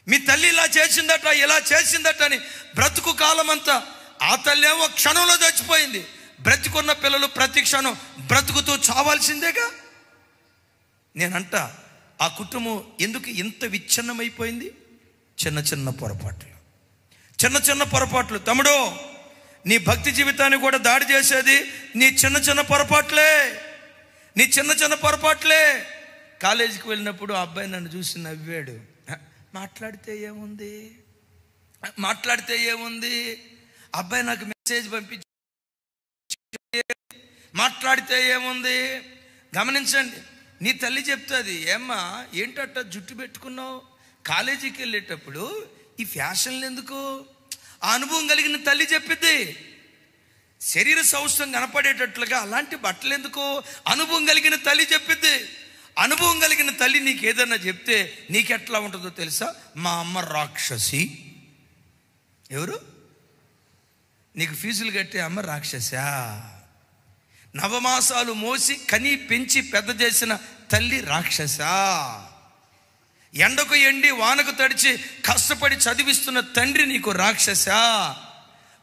మీ తల్లి ఇలా చేసిందట, ఇలా చేసిందట అని బ్రతుకు కాలం అంతా, ఆ తల్లి ఏమో క్షణంలో చచ్చిపోయింది. బ్రతికున్న పిల్లలు ప్రతి క్షణం బ్రతుకుతూ చావాల్సిందేగా. నేనంట ఆ కుటుంబం ఎందుకు ఇంత విచ్ఛిన్నమైపోయింది? చిన్న చిన్న పొరపాట్లు. తమ్ముడు, నీ భక్తి జీవితాన్ని కూడా దాడి చేసేది నీ చిన్న చిన్న పొరపాట్లే. కాలేజీకి వెళ్ళినప్పుడు ఆ అబ్బాయి నన్ను చూసి నవ్వాడు. మాట్లాడితే ఏముంది, అబ్బాయి నాకు మెసేజ్ పంపించి మాట్లాడితే ఏముంది. గమనించండి, నీ తల్లి చెప్తుంది, ఏమ్మా ఏంటట్ట జుట్టు పెట్టుకున్నావు, కాలేజీకి వెళ్ళేటప్పుడు ఈ ఫ్యాషన్లు ఎందుకు? ఆ అనుభవం కలిగిన తల్లి చెప్పిద్ది. శరీర సౌష్ఠవం కనపడేటట్లుగా అలాంటి బట్టలు ఎందుకు? అనుభవం కలిగిన తల్లి చెప్పిద్ది. అనుభవం కలిగిన తల్లి నీకు ఏదన్నా చెప్తే నీకెట్లా ఉంటుందో తెలుసా? మా అమ్మ రాక్షసి. ఎవరు? నీకు ఫీజులు కట్టే అమ్మ రాక్షసా? నవమాసాలు మోసి కని పెంచి పెద్ద చేసిన తల్లి రాక్షసా? ఎండకు ఎండి వానకు తడిచి కష్టపడి చదివిస్తున్న తండ్రి నీకు రాక్షసా?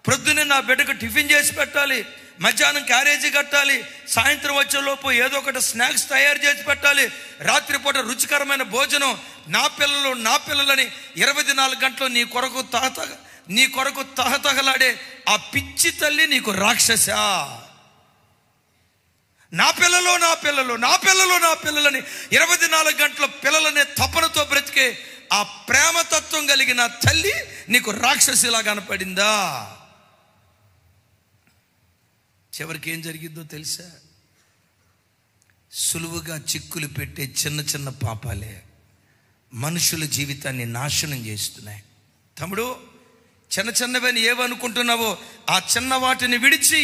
ప్రొద్దునే నా బిడ్డకు టిఫిన్ చేసి పెట్టాలి, మధ్యాహ్నం క్యారేజీ కట్టాలి, సాయంత్రం వచ్చేలోపు ఏదో ఒకటి స్నాక్స్ తయారు చేసి పెట్టాలి, రాత్రిపూట రుచికరమైన భోజనం. నా పిల్లలని 24 గంటలు నీ కొరకు తహతహలాడే ఆ పిచ్చి తల్లి నీకు రాక్షస. నా పిల్లలని 24 గంటల పిల్లలనే తపనతో బ్రతికే ఆ ప్రేమతత్వం కలిగిన తల్లి నీకు రాక్షసిలా కనపడిందా? చివరికి ఏం జరిగిందో తెలుసా? సులువుగా చిక్కులు పెట్టే చిన్న చిన్న పాపాలే మనుషుల జీవితాన్ని నాశనం చేస్తున్నాయి. తమ్ముడు, చిన్నవని ఏవనుకుంటున్నావో ఆ చిన్న వాటిని విడిచి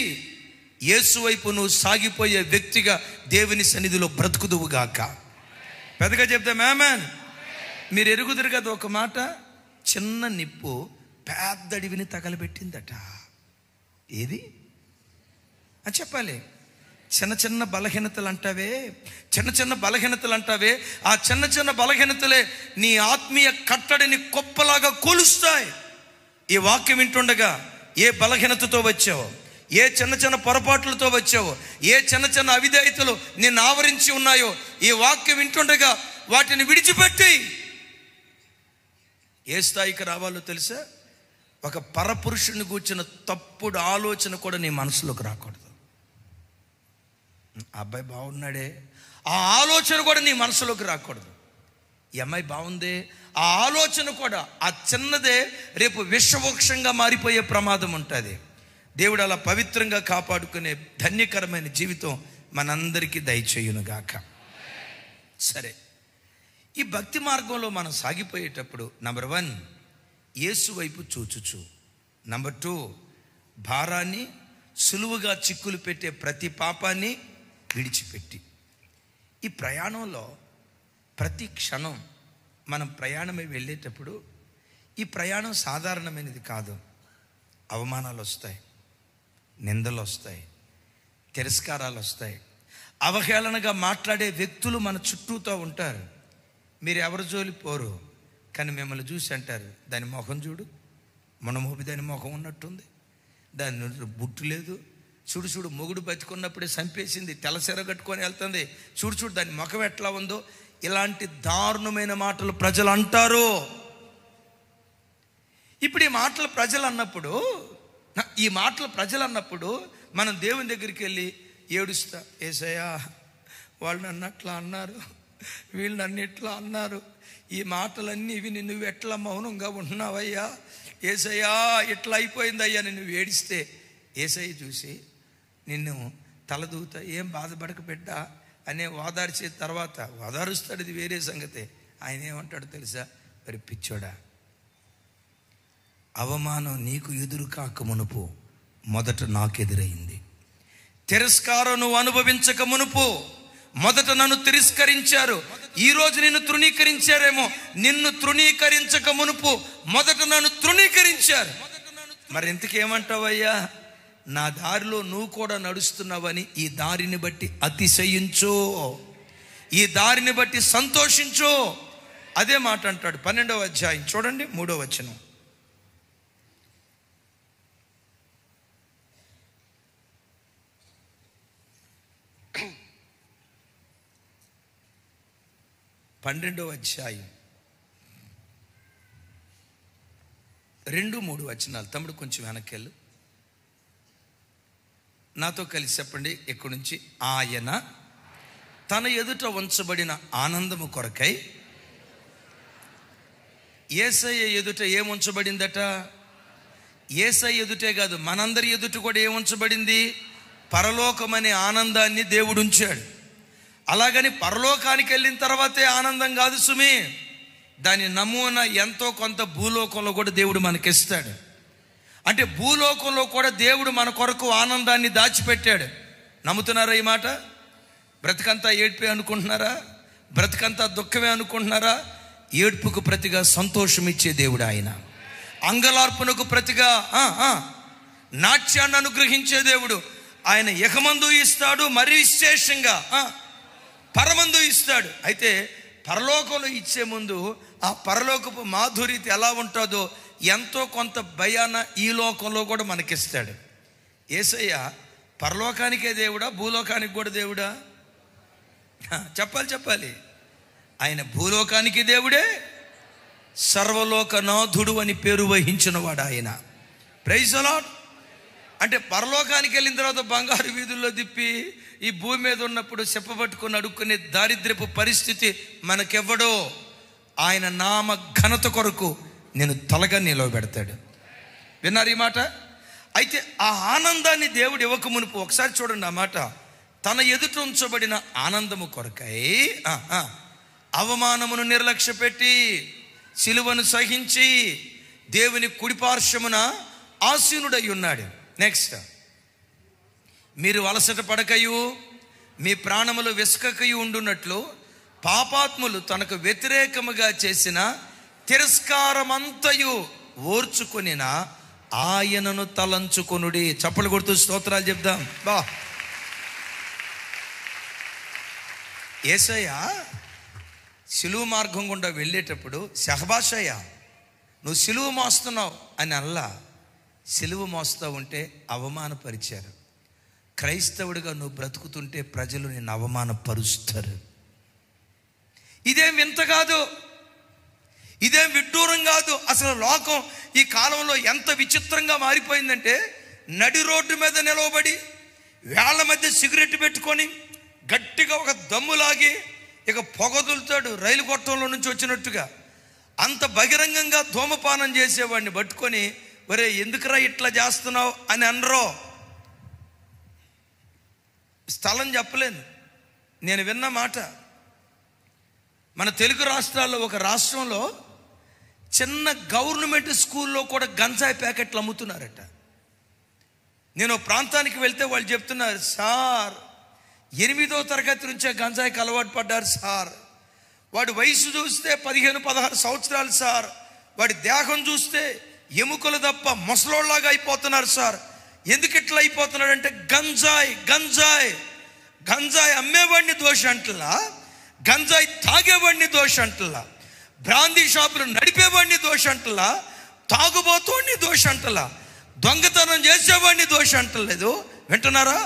యేసు వైపు నువ్వు సాగిపోయే వ్యక్తిగా దేవుని సన్నిధిలో బ్రతుకుదువుగాక. పెద్దగా చెప్తాం ఆమేన్. మీరు ఎరుగుదురు కదా ఒక మాట, చిన్న నిప్పు పెద్ద అడవిని తగలబెట్టిందట. ఏది అని చెప్పాలి? చిన్న బలహీనతలు అంటావే, చిన్న బలహీనతలు అంటావే, ఆ చిన్న బలహీనతలే నీ ఆత్మీయ కట్టడిని కుప్పలాగా కూలుస్తాయి. ఈ వాక్యం వింటుండగా ఏ బలహీనతతో వచ్చావో, ఏ చిన్న పొరపాట్లతో వచ్చావో, ఏ చిన్న అవిధేయతలు నిన్ను ఆవరించి ఉన్నాయో, ఈ వాక్యం వింటుండగా వాటిని విడిచిపెట్టి ఏ స్థాయికి రావాలో తెలుసా? ఒక పరపురుషుని కూర్చున్న తప్పుడు ఆలోచన కూడా నీ మనసులోకి రాకూడదు. ఆ అబ్బాయి బాగున్నాడే, ఆ ఆలోచన కూడా నీ మనసులోకి రాకూడదు. ఈ అమ్మాయి బాగుందే, ఆ ఆలోచన కూడా, ఆ చిన్నదే రేపు విషవృక్షంగా మారిపోయే ప్రమాదం ఉంటుంది. దేవుడు అలా పవిత్రంగా కాపాడుకునే ధన్యకరమైన జీవితం మనందరికీ దయచేయునుగాక. సరే, ఈ భక్తి మార్గంలో మనం సాగిపోయేటప్పుడు నంబర్ 1 యేసు వైపు చూచుచు, నంబర్ 2 భారాన్ని, సులువుగా చిక్కులు పెట్టే ప్రతి పాపాన్ని విడిచిపెట్టి. ఈ ప్రయాణంలో ప్రతి క్షణం మనం ప్రయాణమై వెళ్ళేటప్పుడు ఈ ప్రయాణం సాధారణమైనది కాదు. అవమానాలు వస్తాయి, నిందలు వస్తాయి, తిరస్కారాలు వస్తాయి, అవహేళనగా మాట్లాడే వ్యక్తులు మన చుట్టూతో ఉంటారు. మీరు ఎవరి జోలి పోరు, కానీ మిమ్మల్ని చూసి అంటారు, దాని ముఖం చూడు, మొనమోపి దాని ముఖం ఉన్నట్టుంది, దాని బుట్టు లేదు, చూడు మొగుడు బతికున్నప్పుడే చంపేసింది, తెల్లసెర కట్టుకొని వెళ్తుంది, చూడు దాని ముఖం ఎట్లా ఉందో. ఇలాంటి దారుణమైన మాటలు ప్రజలు అంటారు. ఇప్పుడు ఈ మాటలు ప్రజలు అన్నప్పుడు మనం దేవుని దగ్గరికి వెళ్ళి ఏడుస్తా, యేసయ్యా వాళ్ళు నన్ను అట్లా అన్నారు, వీళ్ళు నన్ను ఇట్లా అన్నారు, ఈ మాటలన్నీ విని నువ్వు ఎట్లా మౌనంగా ఉంటున్నావయ్యా, యేసయ్యా ఇట్లా అయిపోయిందయ్యా నువ్వు ఏడిస్తే, యేసయ్య చూసి నిన్ను తలదూతా, ఏం బాధపడక బిడ్డ అనే ఓదార్చే తర్వాత, ఓదారుస్తాడు, ఇది వేరే సంగతే. ఆయన ఏమంటాడు తెలుసా? మరి పిచ్చోడా, అవమానం నీకు ఎదురు కాక మునుపు మొదట నాకెదురైంది, తిరస్కారం నువ్వు అనుభవించక మునుపు మొదట నన్ను తిరస్కరించారు, ఈరోజు నిన్ను తృణీకరించారేమో, నిన్ను తృణీకరించక మునుపు మొదట నన్ను తృణీకరించారు. మరి ఇంతకేమంటావయ్యా? నా దారిలో నువ్వు కూడా నడుస్తున్నావని ఈ దారిని బట్టి అతిశయించు, ఈ దారిని బట్టి సంతోషించు. అదే మాట అంటాడు 12వ అధ్యాయం చూడండి 3వ వచనం. పన్నెండవ అధ్యాయం 2-3 వచనాలు. తమ్ముడు కొంచెం వెనక్కెళ్ళు, నాతో కలిసి చెప్పండి ఇక్కడి నుంచి. ఆయన తన ఎదుట ఉంచబడిన ఆనందము కొరకై, యేసయ్య ఎదుట ఏముంచబడిందట? యేసయ్య ఎదుటే కాదు, మనందరి ఎదుట కూడా ఏముంచబడింది? పరలోకమనే ఆనందాన్ని దేవుడు ఉంచాడు. అలాగని పరలోకానికి వెళ్ళిన తర్వాతే ఆనందం కాదు సుమి, దాని నమూనా ఎంతో కొంత భూలోకంలో కూడా దేవుడు మనకిస్తాడు. అంటే భూలోకంలో కూడా దేవుడు మన కొరకు ఆనందాన్ని దాచిపెట్టాడు. నమ్ముతున్నారా ఈ మాట? బ్రతికంతా ఏడ్పే అనుకుంటున్నారా? బ్రతికంతా దుఃఖమే అనుకుంటున్నారా? ఏడ్పుకు ప్రతిగా సంతోషం ఇచ్చే దేవుడు ఆయన. అంగలార్పునకు ప్రతిగా నాట్యాన్ని అనుగ్రహించే దేవుడు ఆయన. ఇహమందు ఇస్తాడు, మరి విశేషంగా పరమందు ఇస్తాడు. అయితే పరలోకంలో ఇచ్చే ముందు ఆ పరలోకపు మాధుర్యత ఎలా ఉంటుందో ఎంతో కొంత భయాన ఈ లోకంలో కూడా మనకిస్తాడు. యేసయ్య పరలోకానికే దేవుడా, భూలోకానికి కూడా దేవుడా? చెప్పాలి. ఆయన భూలోకానికి దేవుడే, సర్వలోకనాథుడు అని పేరు వహించినవాడు ఆయన. Praise the lord. అంటే పరలోకానికి వెళ్ళిన తర్వాత బంగారు వీధుల్లో తిప్పి ఈ భూమి మీద ఉన్నప్పుడు చెప్పబట్టుకొని అడుక్కునే దారిద్ర్యపు పరిస్థితి మనకెవ్వడో. ఆయన నామ ఘనత కొరకు నేను తలగా నిలవబెడతాడు. విన్నారు ఈ మాట? అయితే ఆ ఆనందాన్ని దేవుడు ఇవ్వక మునుపు ఒకసారి చూడండి ఆ మాట. తన ఎదుట ఉంచబడిన ఆనందము కొరకై అవమానమును నిర్లక్ష్య పెట్టి సిలువను సహించి దేవుని కుడిపార్శ్వమున ఆసీనుడై ఉన్నాడు. నెక్స్ట్, మీరు అలసట పడకయు మీ ప్రాణములు విసుకకయు ఉండునట్లు పాపాత్ములు తనకు వ్యతిరేకముగా చేసిన తిరస్కారమంతయు ఓర్చుకొనిన ఆయనను తలంచుకొనుడి. చప్పలు కొడుతూ స్తోత్రాలు చెప్దాం. యేసయ్య సిలువ మార్గం గుండా వెళ్ళేటప్పుడు, శహబాషయ్య నువ్వు సిలువ మోస్తున్నావు అని అల్లా. సిలువ మోస్తూ ఉంటే అవమానపరిచారు. క్రైస్తవుడిగా నువ్వు బ్రతుకుతుంటే ప్రజలు నిన్ను అవమానపరుస్తారు. ఇదేం వింత కాదు, ఇదేం విడ్డూరం కాదు. అసలు లోకం ఈ కాలంలో ఎంత విచిత్రంగా మారిపోయిందంటే, నడి రోడ్డు మీద నిలవబడి వేళ్ల మధ్య సిగరెట్ పెట్టుకొని గట్టిగా ఒక దమ్ములాగి ఇక పొగదులుతాడు రైలు కొట్టంలో నుంచి వచ్చినట్టుగా. అంత బహిరంగంగా ధూమపానం చేసేవాడిని పట్టుకొని, ఒరే ఎందుకురా ఇట్లా చేస్తున్నావు అని అనరో. స్థలం చెప్పలేను, నేను విన్న మాట. మన తెలుగు రాష్ట్రాల్లో ఒక రాష్ట్రంలో చిన్న గవర్నమెంట్ స్కూల్లో కూడా గంజాయి ప్యాకెట్లు అమ్ముతున్నారట. నేను ప్రాంతానికి వెళ్తే వాళ్ళు చెప్తున్నారు, సార్ 8వ తరగతి నుంచే గంజాయికి అలవాటు పడ్డారు సార్. వాడి వయసు చూస్తే 15-16 సంవత్సరాలు సార్. వాడి దేహం చూస్తే ఎముకలు తప్ప ముసలోళ్ళలాగా అయిపోతున్నారు సార్. ఎందుకు ఇట్లా అయిపోతున్నాడంటే గంజాయి గంజాయి గంజాయి అమ్మేవాడిని దోషం అంటలా, గంజాయి తాగేవాడిని దోషం అంటలా, బ్రాందీ షాపులు నడిపేవాడిని దోషం అంటలా, తాగుబోతోడిని దోషం అంటలా, దొంగతనం చేసేవాడిని దోషం అంటలేదు. వింటున్నారా?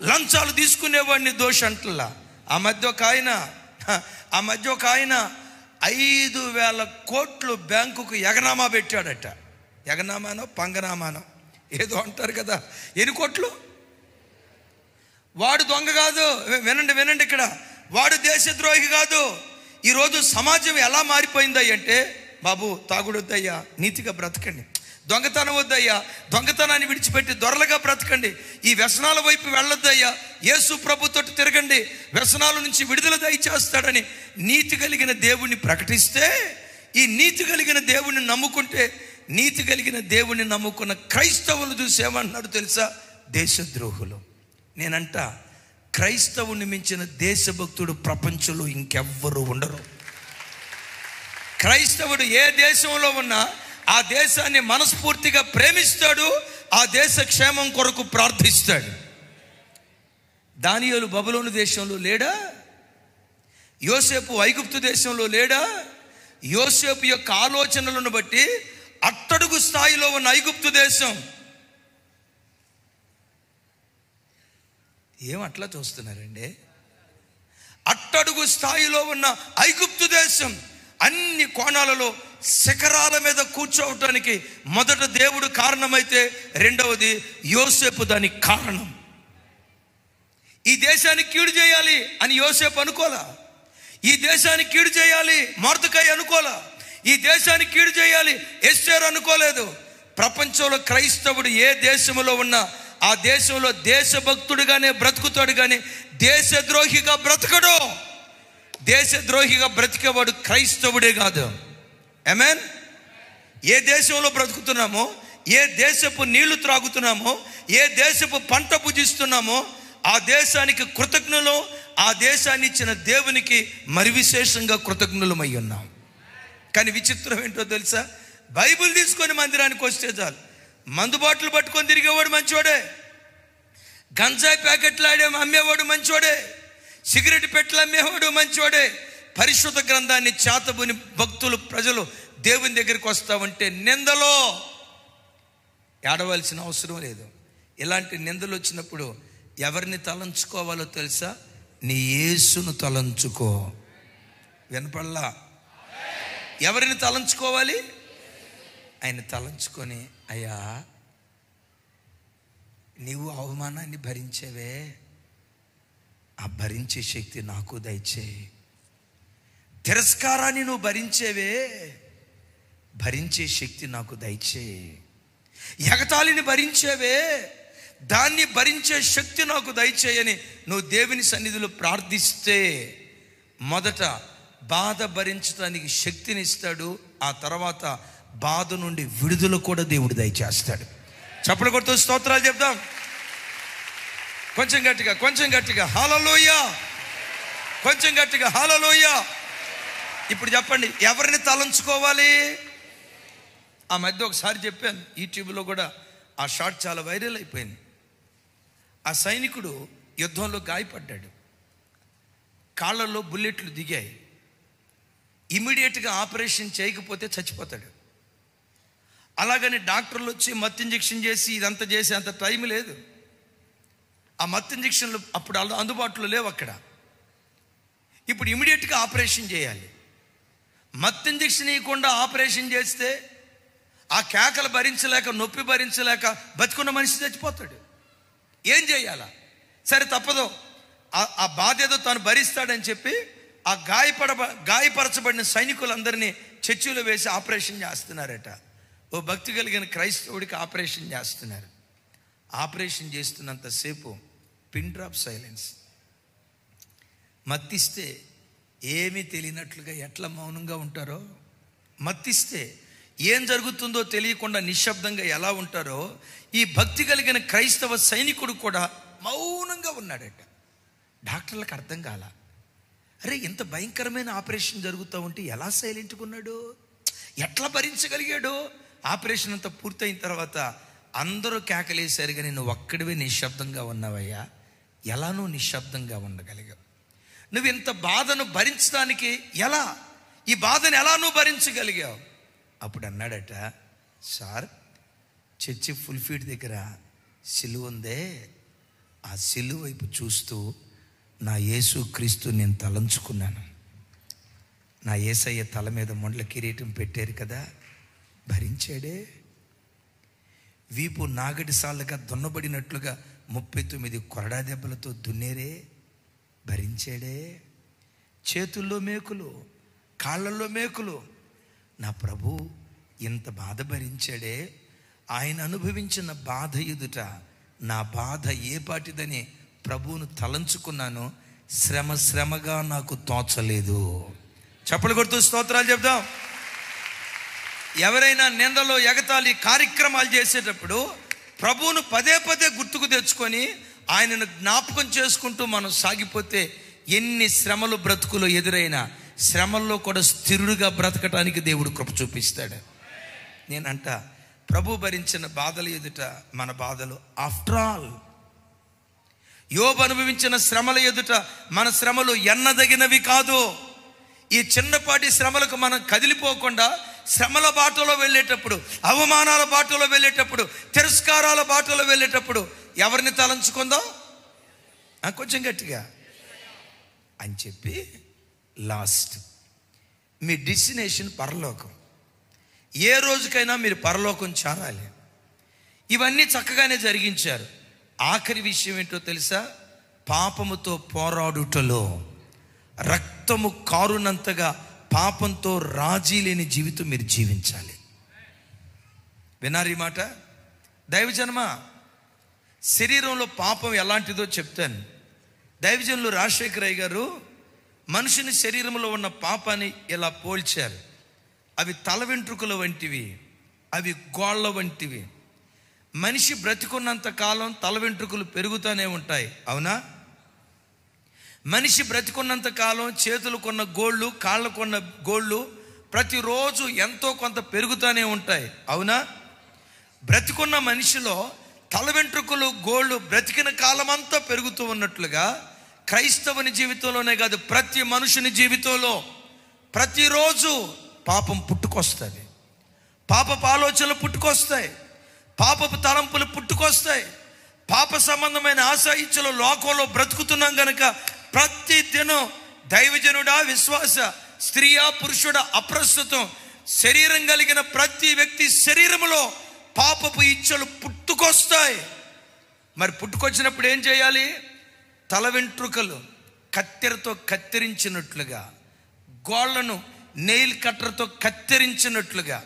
లంచాలు తీసుకునేవాడిని దోషం అంటలా. ఆ మధ్య ఒక ఆయన 5,000 కోట్లు బ్యాంకుకు ఎగనామా పెట్టాడట. ఎగనామానో పంగనామానో ఏదో అంటారు కదా. 8 కోట్లు. వాడు దొంగ కాదు. వినండి ఇక్కడ, వాడు దేశద్రోహి కాదు. ఈరోజు సమాజం ఎలా మారిపోయింది అంటే, బాబు తాగుడొద్దయ్యా, నీతిగా బ్రతకండి. దొంగతనం వద్దయ్యా, దొంగతనాన్ని విడిచిపెట్టి దొరలుగా బ్రతకండి. ఈ వ్యసనాల వైపు వెళ్ళొద్దయ్యా, యేసు ప్రభుతో తిరగండి, వ్యసనాల నుంచి విడుదల దయచేస్తాడని నీతి కలిగిన దేవుణ్ణి ప్రకటిస్తే, ఈ నీతి కలిగిన దేవుణ్ణి నమ్ముకుంటే, నీతి కలిగిన దేవుణ్ణి నమ్ముకున్న క్రైస్తవులు చూసి ఏమంటున్నాడు తెలుసా? దేశద్రోహులు. నేనంట, క్రైస్తవుని మించిన దేశభక్తుడు ప్రపంచంలో ఇంకెవ్వరూ ఉండరు. క్రైస్తవుడు ఏ దేశంలో ఉన్నా ఆ దేశాన్ని మనస్ఫూర్తిగా ప్రేమిస్తాడు, ఆ దేశ క్షేమం కొరకు ప్రార్థిస్తాడు. దానియేలు బబులోను దేశంలో లేడా? యోసేపు ఐగుప్తు దేశంలో లేడా? యోసేపు యొక్క ఆలోచనలను బట్టి అట్టడుగు స్థాయిలో ఉన్న ఐగుప్తు దేశం ఏమట్లా చూస్తున్నారండి? అట్టడుగు స్థాయిలో ఉన్న ఐగుప్తు దేశం అన్ని కోణాలలో శిఖరాల మీద కూర్చోవటానికి మొదట దేవుడు కారణమైతే, రెండవది యోసేపు దానికి కారణం. ఈ దేశానికి కీడు చేయాలి అని యోసేపు అనుకోలా. ఈ దేశానికి కీడు చేయాలి మొర్దెకై అనుకోలా. ఈ దేశానికి కీడు చేయాలి ఎస్తేరు అనుకోలేదు. ప్రపంచంలో క్రైస్తవుడు ఏ దేశంలో ఉన్నా ఆ దేశంలో దేశభక్తుడిగానే బ్రతుకుతాడు, కానీ దేశద్రోహిగా బ్రతకడు. దేశద్రోహిగా బ్రతికేవాడు క్రైస్తవుడే కాదు. ఆమేన్. ఏ దేశంలో బ్రతుకుతున్నామో, ఏ దేశపు నీళ్లు త్రాగుతున్నామో, ఏ దేశపు పంట భుజిస్తున్నామో ఆ దేశానికి కృతజ్ఞులు, ఆ దేశాన్ని ఇచ్చిన దేవునికి మరి విశేషంగా కృతజ్ఞులమై ఉన్నాం. కానీ విచిత్రం ఏంటో తెలుసా? బైబిల్ తీసుకొని మందిరానికి వస్తే చాలు, మందు బాటలు పట్టుకొని తిరిగేవాడు మంచోడే, గంజాయి ప్యాకెట్లు అమ్మేవాడు మంచోడే, సిగరెట్ పెట్టెలు అమ్మేవాడు మంచోడే. పరిశుద్ధ గ్రంథాన్ని చేతబుని భక్తులు ప్రజలు దేవుని దగ్గరికి వస్తామంటే నిందలో ఏడవలసిన అవసరం లేదు. ఇలాంటి నిందలు వచ్చినప్పుడు ఎవరిని తలంచుకోవాలో తెలుసా? నీ యేసును తలంచుకో. వినపడలా? ఎవరిని తలంచుకోవాలి? ఆయన తలంచుకొని, అయ్యా నీవు అవమానాన్ని భరించేవే, ఆ భరించే శక్తి నాకు దయచేయి. తిరస్కారాన్ని నువ్వు భరించేవే, భరించే శక్తి నాకు దయచేయి. ఎగతాళిని భరించేవే, దాన్ని భరించే శక్తి నాకు దయచేయని నువ్వు దేవుని సన్నిధిలో ప్రార్థిస్తే మొదట బాధ భరించడానికి శక్తిని ఇస్తాడు. ఆ తర్వాత బాధ నుండి విడుదల కూడా దేవుడు దయచేస్తాడు. చప్పలు కొడుతూ స్తోత్రాలు చెప్దాం. కొంచెం గట్టిగా హల్లెలూయా. కొంచెం గట్టిగా హల్లెలూయా. ఇప్పుడు చెప్పండి, ఎవరిని తలంచుకోవాలి? ఆ మధ్య ఒకసారి చెప్పాను, యూట్యూబ్లో కూడా ఆ షార్ట్ చాలా వైరల్ అయిపోయింది. ఆ సైనికుడు యుద్ధంలో గాయపడ్డాడు, కాళ్ళల్లో బుల్లెట్లు దిగాయి. ఇమీడియట్గా ఆపరేషన్ చేయకపోతే చచ్చిపోతాడు. అలాగని డాక్టర్లు వచ్చి మత్తు ఇంజెక్షన్ చేసి ఇదంతా చేసి అంత టైం లేదు. ఆ మత్తు ఇంజెక్షన్లు అప్పుడు అందుబాటులో లేవు అక్కడ. ఇప్పుడు ఇమీడియట్గా ఆపరేషన్ చేయాలి. మత్తు ఇంజెక్షన్ ఇవ్వకుండా ఆపరేషన్ చేస్తే ఆ కేకలు భరించలేక, నొప్పి భరించలేక బతుకున్న మనిషి చచ్చిపోతాడు. ఏం చేయాలా? సరే తప్పదు, ఆ బాధ ఏదో తాను భరిస్తాడని చెప్పి ఆ గాయపరచబడిన సైనికులందరినీ చర్చిలో వేసి ఆపరేషన్ చేస్తున్నారట. ఓ భక్తి కలిగిన క్రైస్తవుడికి ఆపరేషన్ చేస్తున్నారు. ఆపరేషన్ చేస్తున్నంతసేపు పిన్ డ్రాప్ సైలెన్స్. మత్తిస్తే ఏమీ తెలియనట్లుగా ఎట్లా మౌనంగా ఉంటారో, మత్తిస్తే ఏం జరుగుతుందో తెలియకుండా నిశ్శబ్దంగా ఎలా ఉంటారో, ఈ భక్తి కలిగిన క్రైస్తవ సైనికుడు కూడా మౌనంగా ఉన్నాడట. డాక్టర్లకు అర్థం కాల, అరే ఇంత భయంకరమైన ఆపరేషన్ జరుగుతూ ఉంటే ఎలా సైలెంట్గా ఉన్నాడు, ఎట్లా భరించగలిగాడు? ఆపరేషన్ అంతా పూర్తయిన తర్వాత అందరూ కేకలేశారు, కానీ నువ్వు ఒక్కడివే నిశ్శబ్దంగా ఉన్నావయ్యా. ఎలా నువ్వు నిశ్శబ్దంగా ఉండగలిగావు? నువ్వు ఇంత బాధను భరించడానికి ఎలా, ఈ బాధను ఎలా నువ్వు భరించగలిగావు? అప్పుడు అన్నాడట, సార్ చర్చి ఫుల్ ఫీట్ దగ్గర సిలువ ఉందే, ఆ సిలువ వైపు చూస్తూ నా యేసు క్రీస్తు నేను తలంచుకున్నాను. నా యేసయ్య తల మీద మొండ్ల కిరీటం పెట్టారు కదా, భరించాడే. వీపు నాగటి సాళ్ళగా దున్నబడినట్లుగా 39 కొరడా దెబ్బలతో దున్నేరే, భరించాడే. చేతుల్లో మేకులు, కాళ్ళల్లో మేకులు. నా ప్రభు ఇంత బాధ భరించాడే. ఆయన అనుభవించిన బాధ ఎదుట నా బాధ ఏ పాటిదని ప్రభువును తలంచుకున్నాను. శ్రమగా నాకు తోచలేదు. చప్పలు కొడుతూ స్తోత్రాలు చెప్దాం. ఎవరైనా నిందలో ఎగతాళి కార్యక్రమాలు చేసేటప్పుడు ప్రభువును పదే గుర్తుకు తెచ్చుకొని ఆయనను జ్ఞాపకం చేసుకుంటూ మనం సాగిపోతే ఎన్ని శ్రమలు బ్రతుకులో ఎదురైనా శ్రమల్లో కూడా స్థిరుడుగా బ్రతకటానికి దేవుడు కృప చూపిస్తాడు. నేనంట, ప్రభు భరించిన బాధలు ఎదుట మన బాధలు ఆఫ్టర్ ఆల్, యోబు అనుభవించిన శ్రమల ఎదుట మన శ్రమలు ఎన్నదగినవి కాదు. ఈ చిన్నపాటి శ్రమలకు మనం కదిలిపోకుండా శ్రమల బాటలో వెళ్ళేటప్పుడు, అవమానాల బాటలో వెళ్ళేటప్పుడు, తిరస్కారాల బాటలో వెళ్ళేటప్పుడు ఎవరిని తలంచుకుందాం? కొంచెం గట్టిగా అని చెప్పి లాస్ట్, మీ డెస్టినేషన్ పరలోకం. ఏ రోజుకైనా మీరు పరలోకం చేరాలి. ఇవన్నీ చక్కగానే జరిగించారు. ఆఖరి విషయం ఏంటో తెలుసా? పాపముతో పోరాడుటలో రక్తము కారునంతగా పాపంతో రాజీ లేని జీవితం మీరు జీవించాలి. వినారు ఈ మాట? దైవజన్మ, శరీరంలో పాపం ఎలాంటిదో చెప్తాను. దైవజనులు రాజశేఖరయ్య గారు మనుషుని శరీరంలో ఉన్న పాపాన్ని ఇలా పోల్చారు. అవి తల వెంట్రుకల వంటివి, అవి గోళ్ళ వంటివి. మనిషి బ్రతికున్నంత కాలం తల వెంట్రుకలు పెరుగుతూనే ఉంటాయి, అవునా? మనిషి బ్రతికున్నంత కాలం చేతులకున్న గోళ్ళు, కాళ్ళకున్న గోళ్ళు ప్రతిరోజు ఎంతో కొంత పెరుగుతూనే ఉంటాయి, అవునా? బ్రతికున్న మనిషిలో తల వెంట్రుకలు, గోళ్ళు బ్రతికిన కాలమంతా పెరుగుతూ ఉన్నట్లుగా క్రైస్తవుని జీవితంలోనే కాదు, ప్రతి మనుషుని జీవితంలో ప్రతిరోజు పాపం పుట్టుకొస్తుంది. పాపపు ఆలోచనలు పుట్టుకొస్తాయి, పాపపు తలంపులు పుట్టుకొస్తాయి, పాప సంబంధమైన ఆశయిచ్చలు లోకంలో బ్రతుకుతున్నాం గనక ప్రతి దినం దైవజనుడా, విశ్వాస, స్త్రీయా, పురుషుడా, అప్రస్తుతం శరీరం కలిగిన ప్రతి వ్యక్తి శరీరంలో పాపపు ఇచ్చలు పుట్టుకొస్తాయి. మరి పుట్టుకొచ్చినప్పుడు ఏం చేయాలి? తల వెంట్రుకలు కత్తెరతో కత్తిరించినట్లుగా, గోళ్లను నెయిల్ కట్టర్తో కత్తిరించినట్లుగా,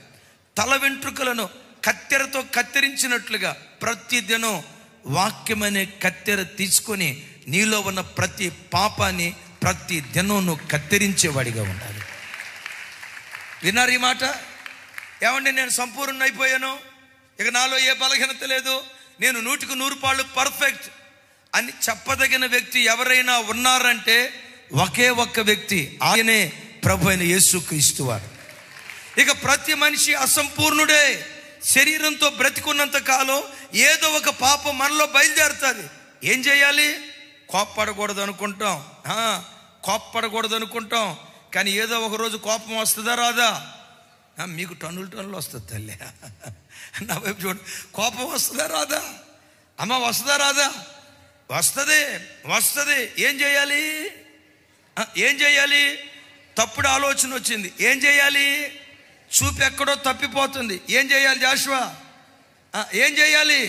తల వెంట్రుకలను కత్తెరతో కత్తిరించినట్లుగా ప్రతిదినం వాక్యం అనే కత్తెర తీసుకొని నీలో ఉన్న ప్రతి పాపాన్ని ప్రతి దినం నువ్వు కత్తిరించేవాడిగా ఉండాలి. విన్నారు ఈ మాట? ఏమండి, నేను సంపూర్ణ అయిపోయాను, ఇక నాలో ఏ బలహీనత లేదు, నేను 100కు 100 పర్ఫెక్ట్ అని చెప్పదగిన వ్యక్తి ఎవరైనా ఉన్నారంటే ఒకే ఒక్క వ్యక్తి, ఆయనే ప్రభు అయిన యేసుక్రీస్తు వారు. ఇక ప్రతి మనిషి అసంపూర్ణుడే. శరీరంతో బ్రతికున్నంత కాలం ఏదో ఒక పాపం మనలో బయలుదేరుతుంది. ఏం చేయాలి? కోప్పడకూడదు అనుకుంటాం, కానీ ఏదో ఒక రోజు కోపం వస్తుందా రాదా? మీకు టన్నులు వస్తుంది తల్లి, నా వైపు చూడండి. కోపం వస్తుందా రాదా? అమ్మ వస్తుందా రాదా? వస్తుంది. ఏం చేయాలి? తప్పుడు ఆలోచన వచ్చింది, ఏం చేయాలి? చూపు ఎక్కడో తప్పిపోతుంది, ఏం చేయాలి జాషువా? ఏం చేయాలి?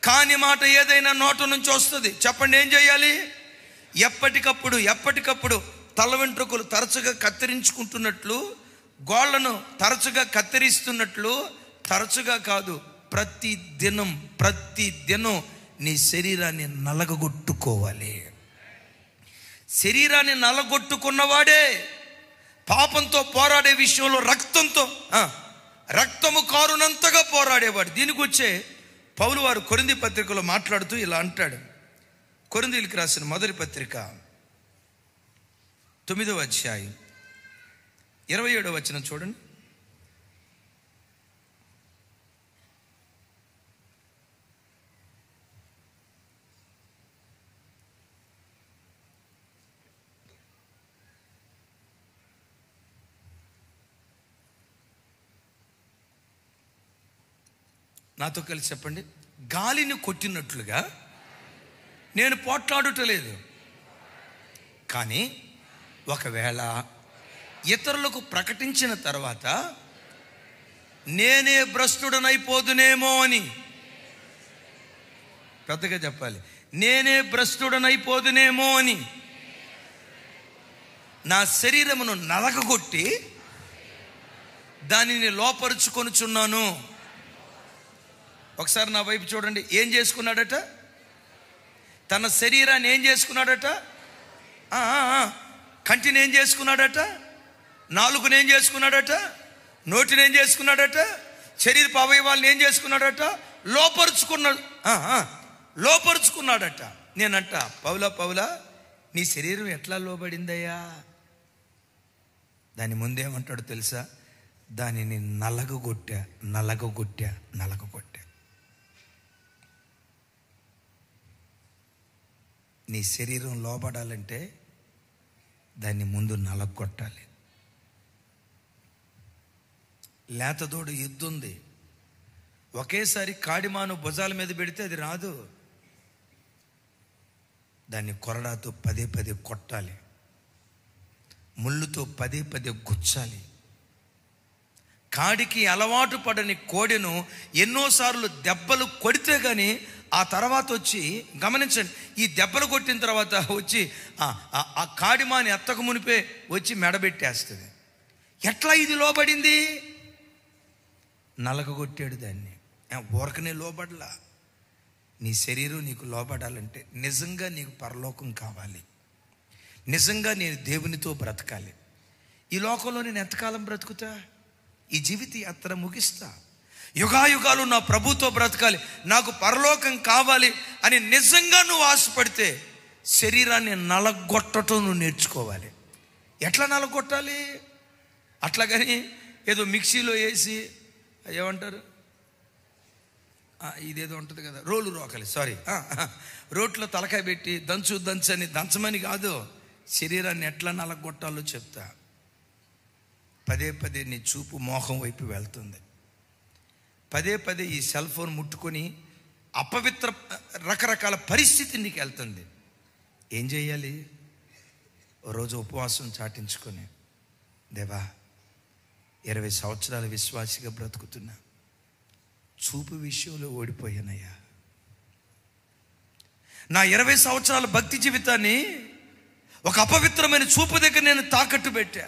కాని మాట ఏదైనా నోట నుంచి వస్తుంది, చెప్పండి ఏం చేయాలి? ఎప్పటికప్పుడు తల వెంట్రుకలు తరచుగా కత్తిరించుకుంటున్నట్లు, గోళ్లను తరచుగా కత్తిరిస్తున్నట్లు, తరచుగా కాదు ప్రతి దినం నీ శరీరాన్ని నలగొట్టుకోవాలి. శరీరాన్ని నలగొట్టుకున్నవాడే పాపంతో పోరాడే విషయంలో రక్తము కారునంతగా పోరాడేవాడు. దీనికి వచ్చే పౌలు వారు కొరింథీ పత్రికలో మాట్లాడుతూ ఇలా అంటాడు. కొరింథీయులకు రాసిన మొదటి పత్రిక 9వ అధ్యాయం 27వ వచనం చూడండి. నాతో కలిసి చెప్పండి. గాలిని కొట్టినట్లుగా నేను పోట్లాడుటలేదు, కానీ ఒకవేళ ఇతరులకు ప్రకటించిన తర్వాత నేనే భ్రష్టుడనైపోదునేమో అని, పెద్దగా చెప్పాలి, నేనే భ్రష్టుడనైపోదునేమో అని నా శరీరమును నలగగొట్టి దానిని లోపరుచుకొనుచున్నాను. ఒకసారి నా వైపు చూడండి. ఏం చేసుకున్నాడట? తన శరీరాన్ని ఏం చేసుకున్నాడట? కంటిని ఏం చేసుకున్నాడట? నాలుగుని ఏం చేసుకున్నాడట? నోటిని ఏం చేసుకున్నాడట? శరీర అవయవాళ్ళని ఏం చేసుకున్నాడట? లోపరుచుకున్నాడట. నేనంట, పౌలా నీ శరీరం ఎట్లా లోబడిందయ్యా? దాని ముందేమంటాడు తెలుసా? దానిని నలగొట్టా. నీ శరీరం లోబడాలంటే దాన్ని ముందు నలగొట్టాలి. లేతదోడు ఎద్దుంది, ఒకేసారి కాడిమాను భుజాల మీద పెడితే అది రాదు. దాన్ని కొరడాతో పదే కొట్టాలి, ముళ్ళుతో పదే గుచ్చాలి. కాడికి అలవాటు పడని కోడెను ఎన్నోసార్లు దెబ్బలు కొడితే కానీ ఆ తర్వాత వచ్చి, గమనించండి, ఈ దెబ్బలు కొట్టిన తర్వాత వచ్చి ఆ కాడిమాని ఎత్తక మునిపే వచ్చి మెడబెట్టేస్తుంది. ఎట్లా ఇది లోబడింది? నలగొట్టాడు దాన్ని. ఊరకనే లోబడలా. నీ శరీరం నీకు లోబడాలంటే నిజంగా నీకు పరలోకం కావాలి, నిజంగా నేను దేవునితో బ్రతకాలి. ఈ లోకంలో నేను ఎంతకాలం బ్రతుకుతా? ఈ జీవిత యాత్ర ముగిస్తా. యుగాయుగాలు నా ప్రభుతో బ్రతకాలి, నాకు పరలోకం కావాలి అని నిజంగా నువ్వు ఆశపడితే శరీరాన్ని నలగొట్టడం నువ్వు నేర్చుకోవాలి. ఎట్లా నలగొట్టాలి? అట్లాగని ఏదో మిక్సీలో వేసి ఏమంటారు, ఇదేదో ఉంటుంది కదా, రోట్లో తలకాయ పెట్టి దంచమని కాదు. శరీరాన్ని ఎట్లా నలగొట్టాలో చెప్తా. పదే నీ చూపు మోహం వైపు వెళ్తుంది. పదే ఈ సెల్ ఫోన్ ముట్టుకొని రకరకాల పరిస్థితి నీకు వెళ్తుంది. ఏం చేయాలి? ఓ రోజు ఉపవాసం చాటించుకొని, దేవా 20 సంవత్సరాల విశ్వాసిగా బ్రతుకుతున్నా, చూపు విషయంలో ఓడిపోయానయ్యా. నా 20 సంవత్సరాల భక్తి జీవితాన్ని ఒక అపవిత్రమైన చూపు దగ్గర నేను తాకట్టు పెట్టా.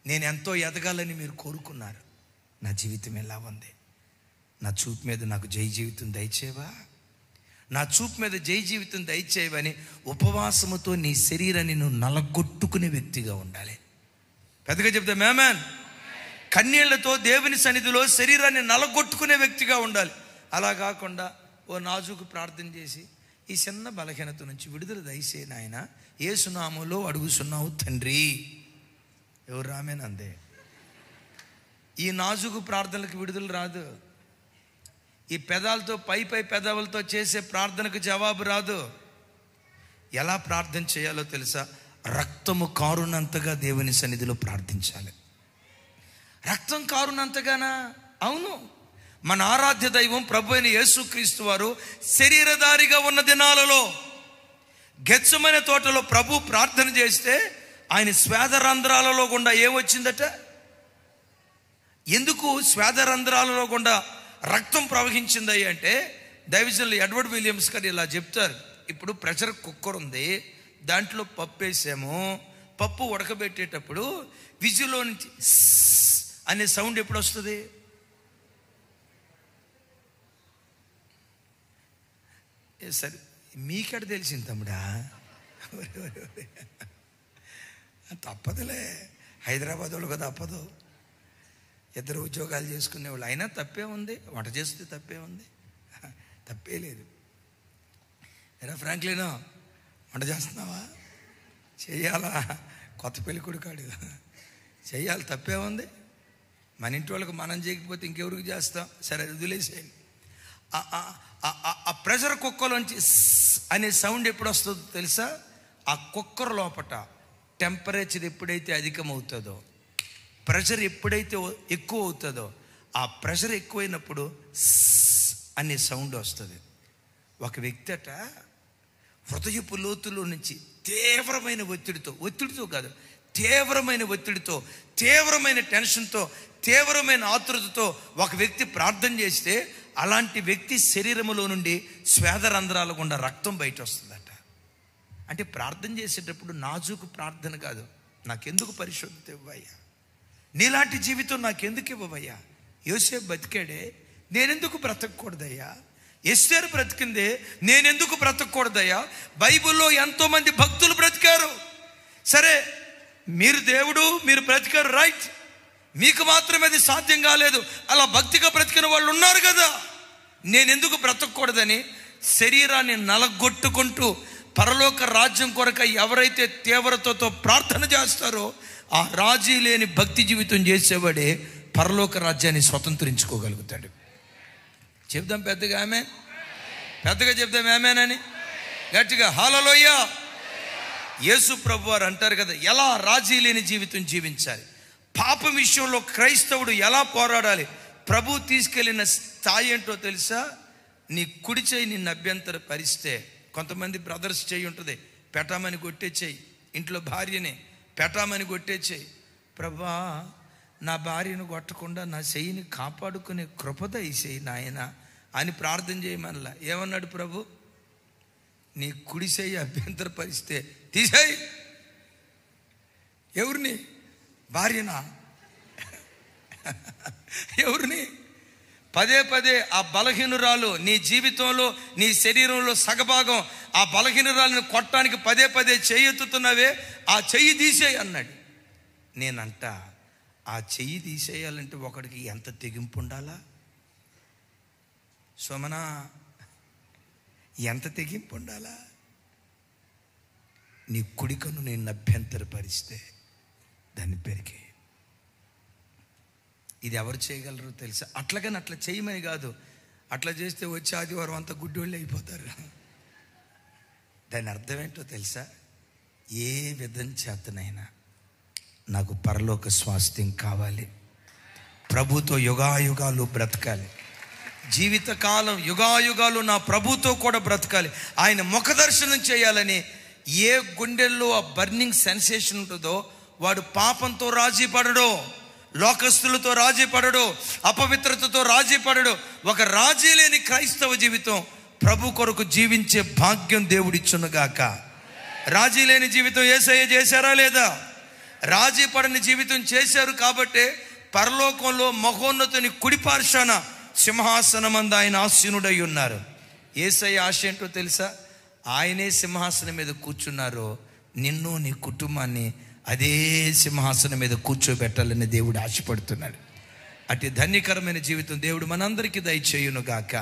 నేను ఎంతో ఎదగాలని మీరు కోరుకున్నారు. నా జీవితం ఎలా ఉంది? నా చూపు మీద నాకు జై జీవితం దయచేవా? నా చూపు మీద జై జీవితం దయచేయవని ఉపవాసముతో నీ శరీరాన్ని నువ్వు నలగొట్టుకునే వ్యక్తిగా ఉండాలి. పెద్దగా చెప్తే మేమన్. కన్నీళ్లతో దేవుని సన్నిధిలో శరీరాన్ని నలగొట్టుకునే వ్యక్తిగా ఉండాలి. అలా కాకుండా ఓ నాజుకు ప్రార్థన చేసి, ఈ చిన్న బలహీనత నుంచి విడుదల దయచేయి నాయన, యేసు నామములో అడుగుచున్నావు తండ్రి. ఎవరు రామేనందే. ఈ నాజుకు ప్రార్థనలకు విడుదల రాదు. ఈ పెదాలతో పై పెదవులతో చేసే ప్రార్థనకు జవాబు రాదు. ఎలా ప్రార్థన చేయాలో తెలుసా? రక్తము కారునంతగా దేవుని సన్నిధిలో ప్రార్థించాలి. రక్తం కారునంతగానా? అవును. మన ఆరాధ్య దైవం ప్రభు అయిన యేసుక్రీస్తు వారు శరీరధారిగా ఉన్న దినాలలో గెత్సెమనే తోటలో ప్రభు ప్రార్థన చేస్తే ఆయన స్వేదరంధ్రాలలో గుండా ఏమొచ్చిందట? ఎందుకు స్వేదరంధ్రాలలో గుండా రక్తం ప్రవహించింది అంటే, దైవజనులు ఎడ్వర్డ్ విలియమ్స్ గారు ఇలా చెప్తారు. ఇప్పుడు ప్రెషర్ కుక్కర్ ఉంది, దాంట్లో పప్పు వేసాము. పప్పు ఉడకబెట్టేటప్పుడు విజిల్లో నుంచి అనే సౌండ్ ఎప్పుడు వస్తుంది? సరే, మీకెడ తెలిసింది తమ్ముడా? తప్పదులే, హైదరాబాద్ వాళ్ళు కదా, తప్పదు. 2 ఉద్యోగాలు చేసుకునేవాళ్ళు. అయినా తప్పే ఉంది, వంట చేస్తే తప్పే ఉంది, తప్పే లేదు. ఏరా ఫ్రాంక్లినో, వంట చేస్తున్నావా? చెయ్యాలా? కొత్త పెళ్ళి కొడుకాడు, చెయ్యాలి, తప్పే ఉంది. మన ఇంటి వాళ్ళకి మనం చేయకపోతే ఇంకెవరికి చేస్తాం? సరే, వదిలేసేయండి. ఆ ప్రెషర్ కుక్కర్లోంచి అనే సౌండ్ ఎప్పుడు వస్తుందో తెలుసా? ఆ కుక్కర్ లోపట టెంపరేచర్ ఎప్పుడైతే అధికమవుతుందో, ప్రెషర్ ఎప్పుడైతే ఎక్కువ అవుతుందో, ఆ ప్రెషర్ ఎక్కువైనప్పుడు అనే సౌండ్ వస్తుంది. ఒక వ్యక్తి అట హృదయపు లోతులో నుంచి తీవ్రమైన ఒత్తిడితో కాదు, తీవ్రమైన ఒత్తిడితో, తీవ్రమైన టెన్షన్తో, తీవ్రమైన ఆతృతతో ఒక వ్యక్తి ప్రార్థన చేస్తే అలాంటి వ్యక్తి శరీరములో నుండి స్వేదరంధ్రాల గుండా రక్తం బయట వస్తుందట. అంటే ప్రార్థన చేసేటప్పుడు నాజూకు ప్రార్థన కాదు, నాకెందుకు పరిశుద్ధత ఇవ్వయ్యా, నీలాంటి జీవితం నాకెందుకు ఇవ్వవయ్యా? యోసేపు బతికాడే, నేనెందుకు బ్రతకూడదయ్యా? ఎస్తేరు బ్రతికిందే, నేనెందుకు బ్రతకూడదయ్యా? బైబిల్లో ఎంతోమంది భక్తులు బ్రతికారు. సరే, మీరు దేవుడు, మీరు బ్రతికారు, రైట్. మీకు మాత్రమే అది సాధ్యం కాలేదు. అలా భక్తిగా బ్రతికిన వాళ్ళు ఉన్నారు కదా. నేనెందుకు బ్రతకూడదని శరీరాన్ని నలగొట్టుకుంటూ పరలోక రాజ్యం కొరకై ఎవరైతే తీవ్రతతో ప్రార్థన చేస్తారో, ఆ రాజీ లేని భక్తి జీవితం చేసేవాడే పరలోక రాజ్యాన్ని స్వతంత్రించుకోగలుగుతాడు. చెప్దాం పెద్దగా ఆమేన్. పెద్దగా చెప్దాం ఆమేనని గట్టిగా హల్లెలూయా. యేసు ప్రభు వారు అంటారు కదా, ఎలా రాజీ లేని జీవితం జీవించాలి, పాపం విషయంలో క్రైస్తవుడు ఎలా పోరాడాలి. ప్రభు తీసుకెళ్ళిన స్థాయి ఏంటో తెలుసా? నీ కుడి చేయి నిన్ను అభ్యంతర పరిస్తే, కొంతమంది బ్రదర్స్ చేయి ఉంటుంది, పెట్టామని కొట్టే చేయి, ఇంట్లో భార్యని పెట్టామని కొట్టే చేయి. ప్రభా, నా భార్యను కొట్టకుండా నా చెయ్యిని కాపాడుకునే కృపద ఇసేయి నాయన అని ప్రార్థన చేయమనలా. ఏమన్నాడు ప్రభు? నీ కుడి చెయ్యి అభ్యంతర పరిస్తే తీసేయి. ఎవరిని? భార్యనా? ఎవరిని? పదే ఆ బలహీనురాలు నీ జీవితంలో, నీ శరీరంలో సగభాగం ఆ బలహీనురాలను కొట్టడానికి పదే చెయ్యెత్తుతున్నావే, ఆ చెయ్యి తీసేయి అన్నాడు. నేనంట, ఆ చెయ్యి తీసేయాలంటే ఒకడికి ఎంత తెగింపు ఉండాలా? సోమనా, ఎంత తెగింపు ఉండాలా? నీ కుడికను నేను అభ్యంతరపరిస్తే దాన్ని పెరిగే. ఇది ఎవరు చేయగలరు తెలుసా? అట్లాగని అట్లా చేయమని కాదు, అట్లా చేస్తే వచ్చే ఆదివారం అంతా గుడ్డోళ్ళు అయిపోతారు. దాని అర్థం ఏంటో తెలుసా? ఏ విధం చేతనైనా నాకు పరలోక స్వాస్థ్యం కావాలి, ప్రభుతో యుగాయుగాలు బ్రతకాలి, జీవితకాలం యుగాయుగాలు నా ప్రభుతో కూడా బ్రతకాలి, ఆయన ముఖ దర్శనం చేయాలని ఏ గుండెల్లో ఆ బర్నింగ్ సెన్సేషన్ ఉంటుందో వాడు పాపంతో రాజీ పడడు, లోకస్తులతో రాజీ పడడు, అపవిత్రతతో రాజీ పడడు. ఒక రాజీ లేని క్రైస్తవ జీవితం ప్రభు కొరకు జీవించే భాగ్యం దేవుడిచ్చునుగాక. రాజీ లేని జీవితం యేసయ్య చేశారా లేదా? రాజీ పడని జీవితం చేశారు కాబట్టి పరలోకంలో మహోన్నతుని కుడిపార్శ్వన సింహాసనమందు ఆయన ఆసీనుడై ఉన్నారు. యేసయ్య ఆశ ఏంటో తెలుసా? ఆయనే సింహాసనం మీద కూర్చున్నారు, నిన్ను నీ కుటుంబాన్ని అదే సింహాసనం మీద కూర్చోబెట్టాలని దేవుడు ఆశపడుతున్నాడు. అతి ధన్యకరమైన జీవితం దేవుడు మనందరికీ దయచేయునుగాక.